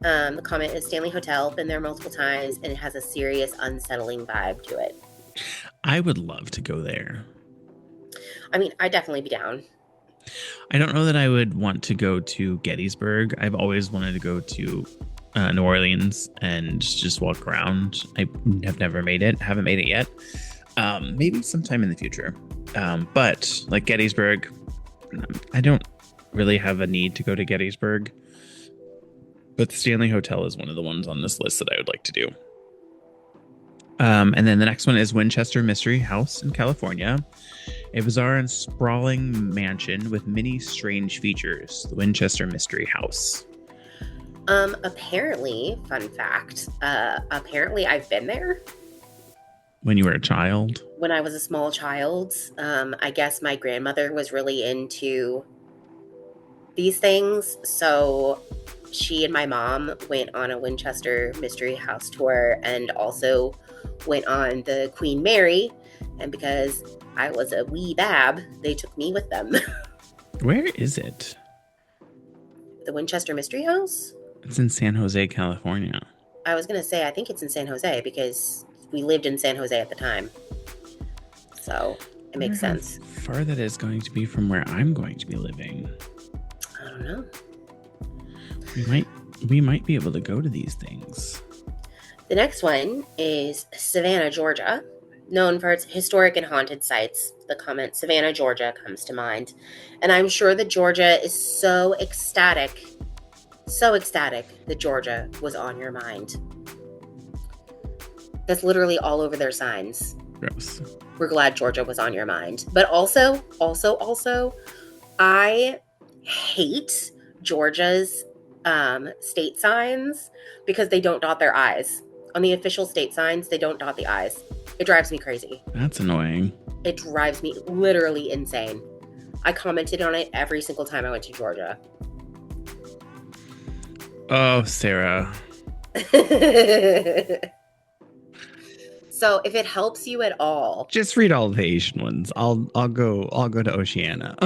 The comment is Stanley Hotel, been there multiple times, and it has a serious, unsettling vibe to it. I would love to go there. I mean, I'd definitely be down. I don't know that I would want to go to Gettysburg. I've always wanted to go to New Orleans and just walk around. I have never made it. Haven't made it yet. Maybe sometime in the future. But like Gettysburg, I don't really have a need to go to Gettysburg. But the Stanley Hotel is one of the ones on this list that I would like to do. And then the next one is Winchester Mystery House in California. A bizarre and sprawling mansion with many strange features. The Winchester Mystery House. Apparently, fun fact, apparently I've been there. When you were a child? When I was a small child. I guess my grandmother was really into these things. So she and my mom went on a Winchester Mystery House tour and also went on the Queen Mary. And because I was a wee bab, they took me with them. Where is it? The Winchester Mystery House? It's in San Jose, California. I was going to say, I think it's in San Jose because we lived in San Jose at the time. So it makes sense. How far that is going to be from where I'm going to be living. I don't know. We might be able to go to these things. The next one is Savannah, Georgia. Known for its historic and haunted sites. The comment Savannah, Georgia comes to mind. And I'm sure that Georgia is so ecstatic that Georgia was on your mind. That's literally all over their signs. Gross. We're glad Georgia was on your mind. But also, I hate Georgia's state signs because they don't dot their I's. On the official state signs, they don't dot the I's. It drives me crazy. That's annoying. It drives me literally insane. I commented on it every single time I went to Georgia. Oh, Sarah. So if it helps you at all, just read all the Asian ones. I'll go to Oceania.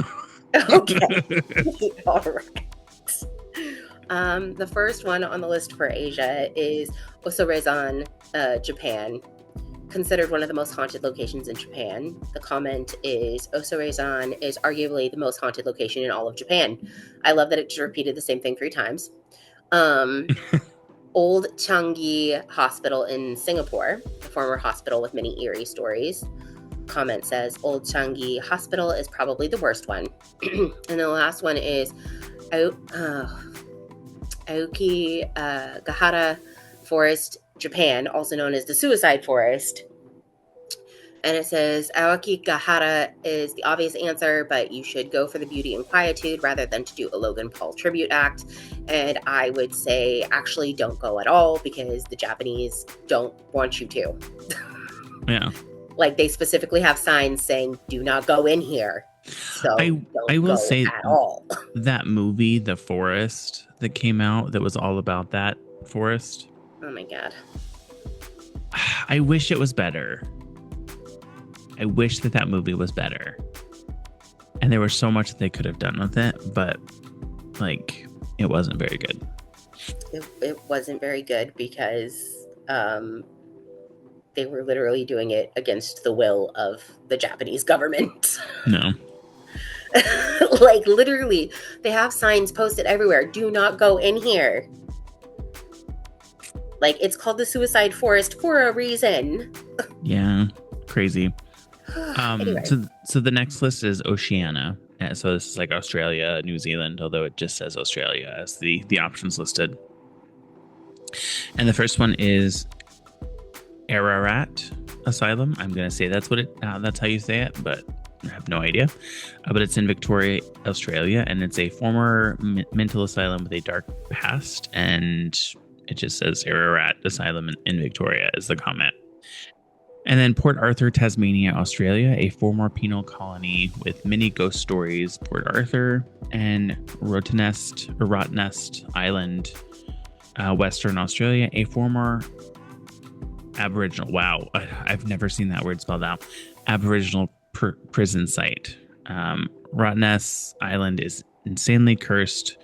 Okay. All right. The first one on the list for Asia is Osorezan, Japan. Considered one of the most haunted locations in Japan. The comment is Osorezan is arguably the most haunted location in all of Japan. I love that it just repeated the same thing 3 times. Old Changi Hospital in Singapore, a former hospital with many eerie stories. Comment says Old Changi Hospital is probably the worst one. And the last one is Aokigahara Forest, Japan, also known as the Suicide Forest. And it says Aokigahara is the obvious answer, but you should go for the beauty and quietude rather than to do a Logan Paul tribute act. And I would say actually don't go at all because the Japanese don't want you to. Yeah. Like they specifically have signs saying do not go in here. So I will say at all. That movie, The Forest, that came out that was all about that forest. Oh my God. I wish it was better. I wish that movie was better. And there was so much that they could have done with it, but like it wasn't very good. It wasn't very good because they were literally doing it against the will of the Japanese government. No. Like literally, they have signs posted everywhere. Do not go in here. Like it's called the Suicide Forest for a reason. Yeah, crazy. Anyway. So the next list is Oceania. So this is like Australia, New Zealand, although it just says Australia as the options listed. And the first one is Ararat Asylum. I'm going to say that's how you say it, but I have no idea. But it's in Victoria, Australia, and it's a former mental asylum with a dark past. And it just says Ararat Asylum in Victoria is the comment. And then Port Arthur, Tasmania, Australia, a former penal colony with many ghost stories. Port Arthur and Rottnest Island, Western Australia, a former Aboriginal. Wow, I've never seen that word spelled out. Aboriginal prison site. Rottnest Island is insanely cursed.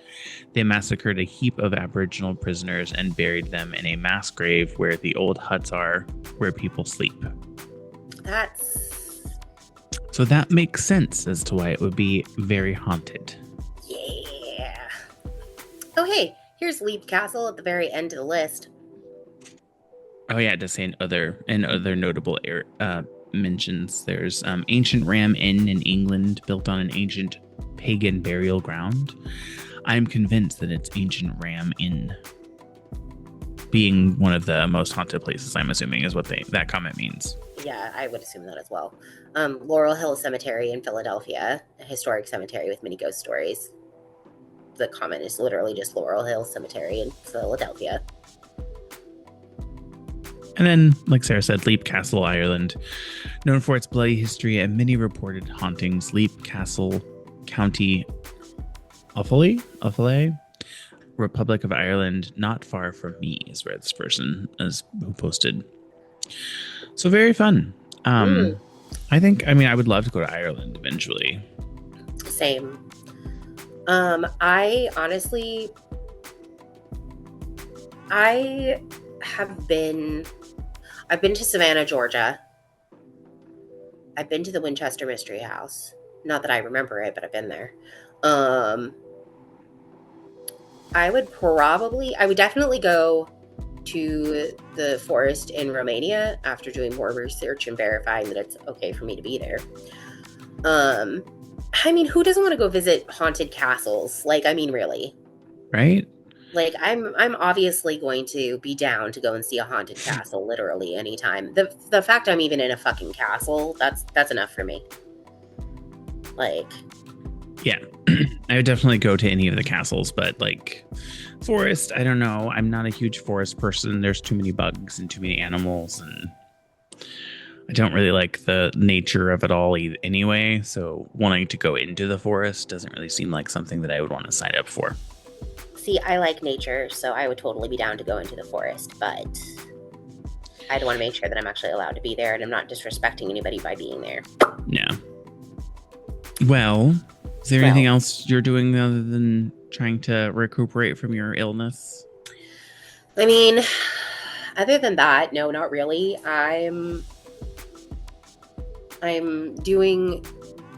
They massacred a heap of Aboriginal prisoners and buried them in a mass grave where the old huts are, where people sleep. So that makes sense as to why it would be very haunted. Yeah. Oh, hey, here's Leap Castle at the very end of the list. Oh yeah, to say in other notable mentions, there's Ancient Ram Inn in England, built on an ancient pagan burial ground. I'm convinced that it's Ancient Ram Inn, being one of the most haunted places. I'm assuming is what that comment means. Yeah, I would assume that as well. Laurel Hill Cemetery in Philadelphia, a historic cemetery with many ghost stories. The comment is literally just Laurel Hill Cemetery in Philadelphia. And then, like Sarah said, Leap Castle, Ireland. Known for its bloody history and many reported hauntings, Leap Castle, County Offaly, Republic of Ireland, not far from me, is where this person is who posted. So very fun. I would love to go to Ireland eventually. Same. I honestly, I've been to Savannah, Georgia. I've been to the Winchester Mystery House. Not that I remember it, but I've been there. I would definitely go to the forest in Romania after doing more research and verifying that it's okay for me to be there. Who doesn't want to go visit haunted castles? Really. Right? I'm obviously going to be down to go and see a haunted castle literally anytime. The fact I'm even in a fucking castle, that's enough for me. Yeah. I would definitely go to any of the castles, but forest, I don't know. I'm not a huge forest person. There's too many bugs and too many animals, and I don't really like the nature of it all anyway. So wanting to go into the forest doesn't really seem like something that I would want to sign up for. See, I like nature, so I would totally be down to go into the forest, but I'd want to make sure that I'm actually allowed to be there and I'm not disrespecting anybody by being there. Yeah. Well, is there anything else you're doing other than trying to recuperate from your illness? Other than that, no, not really. I'm doing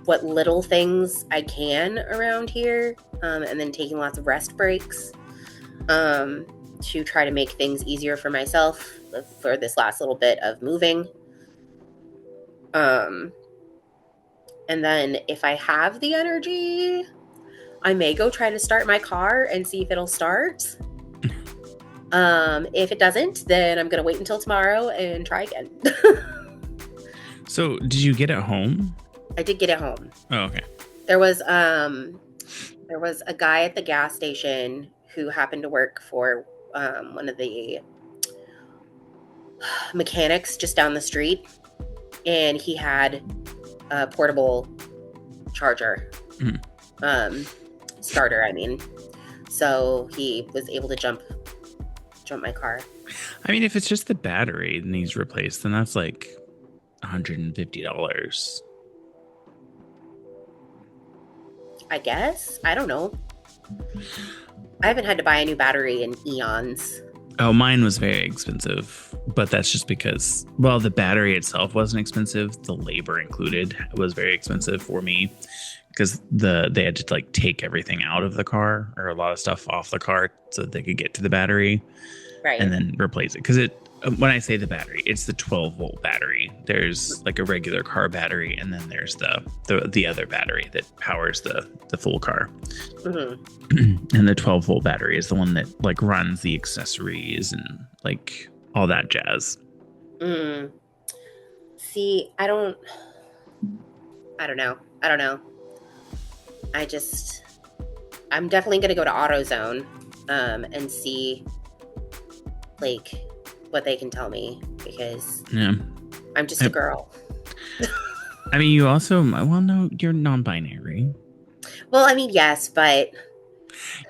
what little things I can around here, and then taking lots of rest breaks to try to make things easier for myself for this last little bit of moving. And then if I have the energy, I may go try to start my car and see if it'll start. If it doesn't, then I'm going to wait until tomorrow and try again. So did you get it home? I did get it home. Oh, okay. There was a guy at the gas station who happened to work for one of the mechanics just down the street, and he had a portable charger, starter. So he was able to jump my car. If it's just the battery that needs replaced, then that's like $150. I guess. I don't know. I haven't had to buy a new battery in eons. Oh, mine was very expensive, but that's just because, the battery itself wasn't expensive. The labor included was very expensive for me because they had to take everything out of the car, or a lot of stuff off the car so that they could get to the battery, right, and then replace it. Because when I say the battery, it's the 12-volt battery. There's like a regular car battery, and then there's the other battery that powers the full car. Mm-hmm. And the 12-volt battery is the one that like runs the accessories and like all that jazz. Mm. See, I don't know. I'm definitely going to go to AutoZone and see like what they can tell me, because I'm just a girl. I mean, you also, well, no, you're non-binary. Well, I mean, yes, but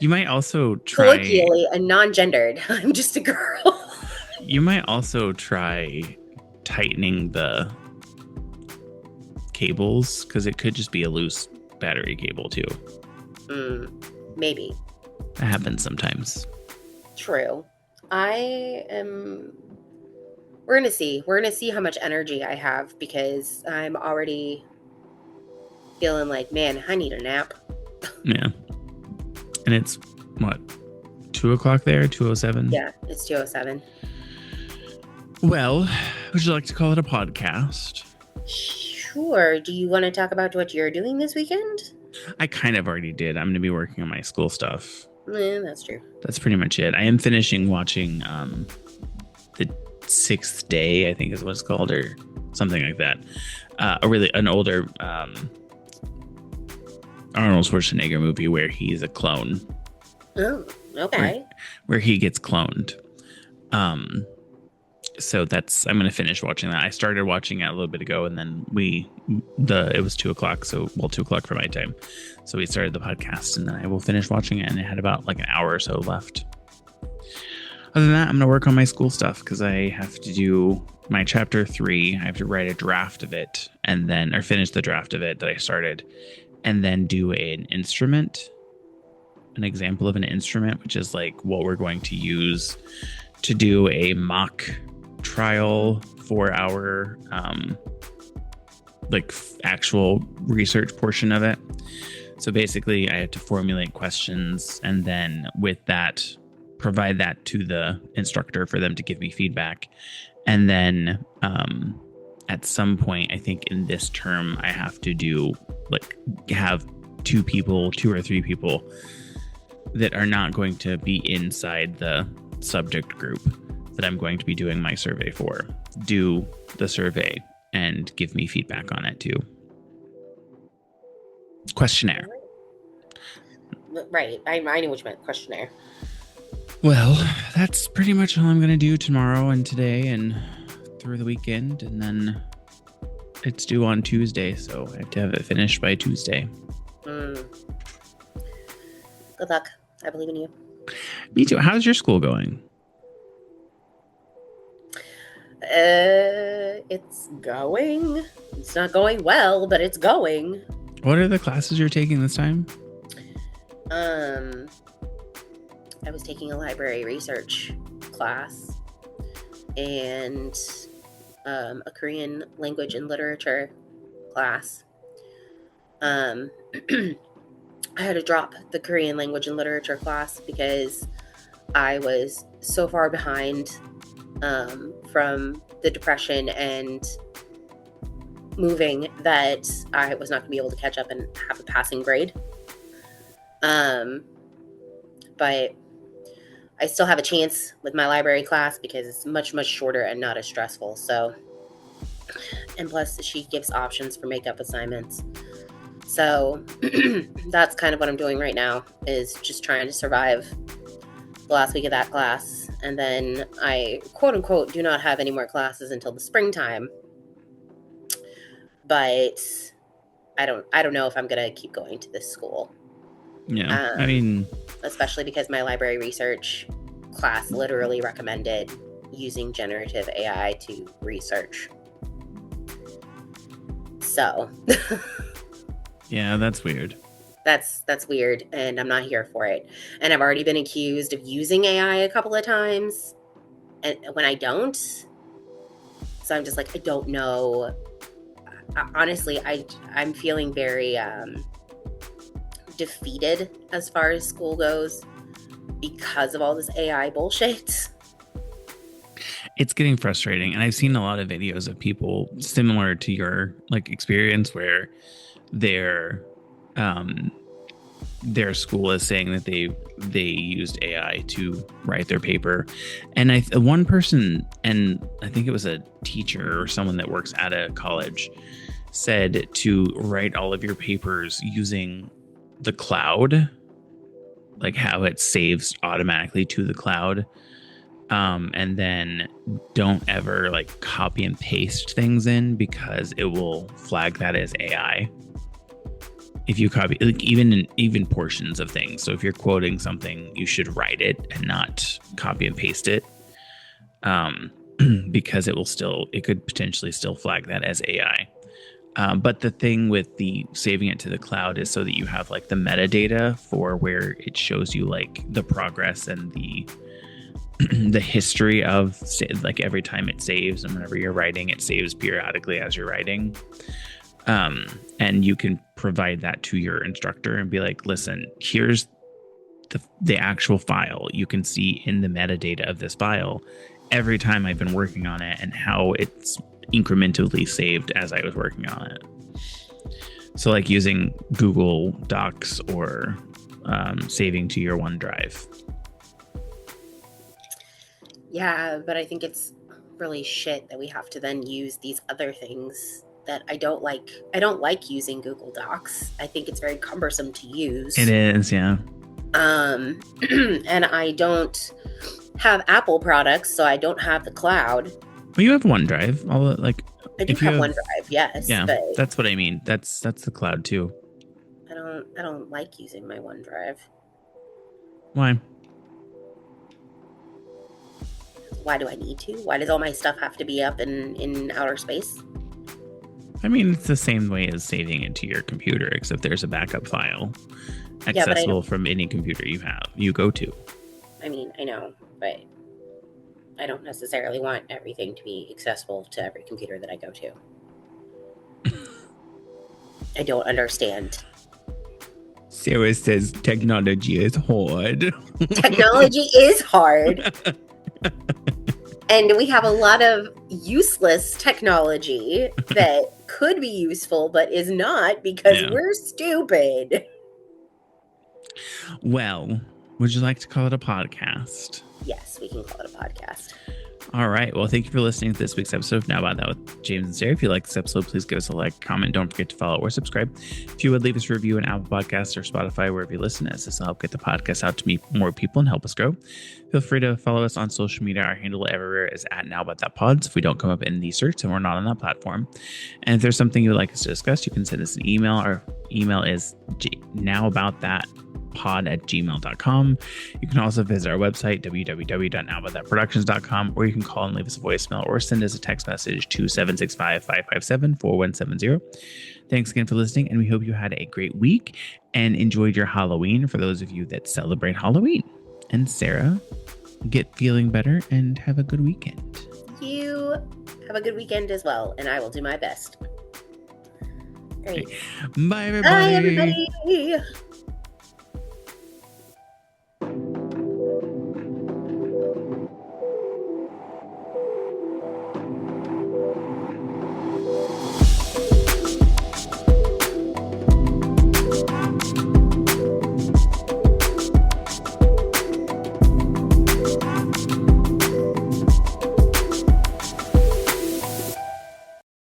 you might also try colloquially and non-gendered. I'm just a girl. You might also try tightening the cables, because it could just be a loose battery cable too. Maybe. That happens sometimes. True. We're gonna see. We're gonna see how much energy I have, because I'm already feeling like, man, I need a nap. Yeah. And it's what, 2:00 there? 2:07? Yeah, it's 2:07. Well, would you like to call it a podcast? Sure. Do you want to talk about what you're doing this weekend? I kind of already did. I'm going to be working on my school stuff. That's true. That's pretty much it. I am finishing watching The Sixth Day, I think is what it's called, or something like that. An older Arnold Schwarzenegger movie where he's a clone. Oh, okay. Where he gets cloned. So I'm going to finish watching that. I started watching it a little bit ago, and then it was 2:00. So, 2:00 for my time. So we started the podcast, and then I will finish watching it. And it had about like an hour or so left. Other than that, I'm going to work on my school stuff, because I have to do my chapter 3. I have to write a draft of it, or finish the draft of it that I started, and then do an example of an instrument, which is like what we're going to use to do a mock trial for our actual research portion of it. So basically I had to formulate questions, and then with that provide that to the instructor for them to give me feedback. And then at some point, I think in this term, I have to have 2 or 3 people that are not going to be inside the subject group that I'm going to be doing my survey for, do the survey and give me feedback on it too. Questionnaire. Right. I know what you meant. Questionnaire. Well, that's pretty much all I'm going to do tomorrow and today and through the weekend. And then it's due on Tuesday, so I have to have it finished by Tuesday. Good luck. I believe in you. Me too. How's your school going? It's going. It's not going well, but it's going. What are the classes you're taking this time? I was taking a library research class and a Korean language and literature class. I had to drop the Korean language and literature class because I was so far behind from the depression and moving that I was not going to be able to catch up and have a passing grade. But I still have a chance with my library class because it's much, much shorter and not as stressful. So, and plus she gives options for makeup assignments. So that's kind of what I'm doing right now, is just trying to survive the last week of that class. And then I, quote unquote, do not have any more classes until the springtime. But I don't know if I'm going to keep going to this school. Yeah. I mean, especially because my library research class literally recommended using generative AI to research. So yeah, that's weird. That's weird, and I'm not here for it. And I've already been accused of using AI a couple of times, and when I don't. So I'm just like, I don't know. Honestly, I'm feeling very defeated as far as school goes because of all this AI bullshit. It's getting frustrating, and I've seen a lot of videos of people similar to your like experience where their their school is saying that they used AI to write their paper, and one person, and I think it was a teacher or someone that works at a college, said to write all of your papers using the cloud, like how it saves automatically to the cloud. And then don't ever like copy and paste things in because it will flag that as AI. If you copy, like even portions of things. So if you're quoting something, you should write it and not copy and paste it. Because it could potentially still flag that as AI. But the thing with the saving it to the cloud is so that you have like the metadata for where it shows you like the progress and the history of like every time it saves, and whenever you're writing, it saves periodically as you're writing. And you can provide that to your instructor and be like, listen, here's the actual file. You can see in the metadata of this file every time I've been working on it and how it's incrementally saved as I was working on it. So like using Google Docs or saving to your OneDrive. Yeah, but I think it's really shit that we have to then use these other things that I don't like. I don't like using Google Docs. I think it's very cumbersome to use. It is, yeah. And I don't have Apple products, so I don't have the cloud. Well, you have OneDrive. I do have OneDrive, yes. Yeah, but that's what I mean. That's the cloud too. I don't like using my OneDrive. Why? Why do I need to? Why does all my stuff have to be up in outer space? I mean, it's the same way as saving it to your computer, except there's a backup file accessible from any computer you go to. I mean, I know, but I don't necessarily want everything to be accessible to every computer that I go to. I don't understand. Sarah says technology is hard. Technology is hard. And we have a lot of useless technology that could be useful, but is not because we're stupid. Well, would you like to call it a podcast? Yes, we can call it a podcast. All right. Well, thank you for listening to this week's episode of Now About That with James and Sarah. If you like this episode, please give us a like, comment. Don't forget to follow or subscribe. If you would leave us a review on Apple Podcasts or Spotify, wherever you listen, as this will help get the podcast out to more people and help us grow. Feel free to follow us on social media. Our handle everywhere is @NowAboutThatPods. If we don't come up in the search, then we're not on that platform. And if there's something you would like us to discuss, you can send us an email. Our email is nowaboutthatpod@gmail.com. You can also visit our website, www.nowaboutthatproductions.com, or you can call and leave us a voicemail or send us a text message to 765-557-4170. Thanks again for listening, and we hope you had a great week and enjoyed your Halloween for those of you that celebrate Halloween. And Sarah, get feeling better and have a good weekend. You have a good weekend as well, and I will do my best. Great. Bye, everybody. Bye, everybody.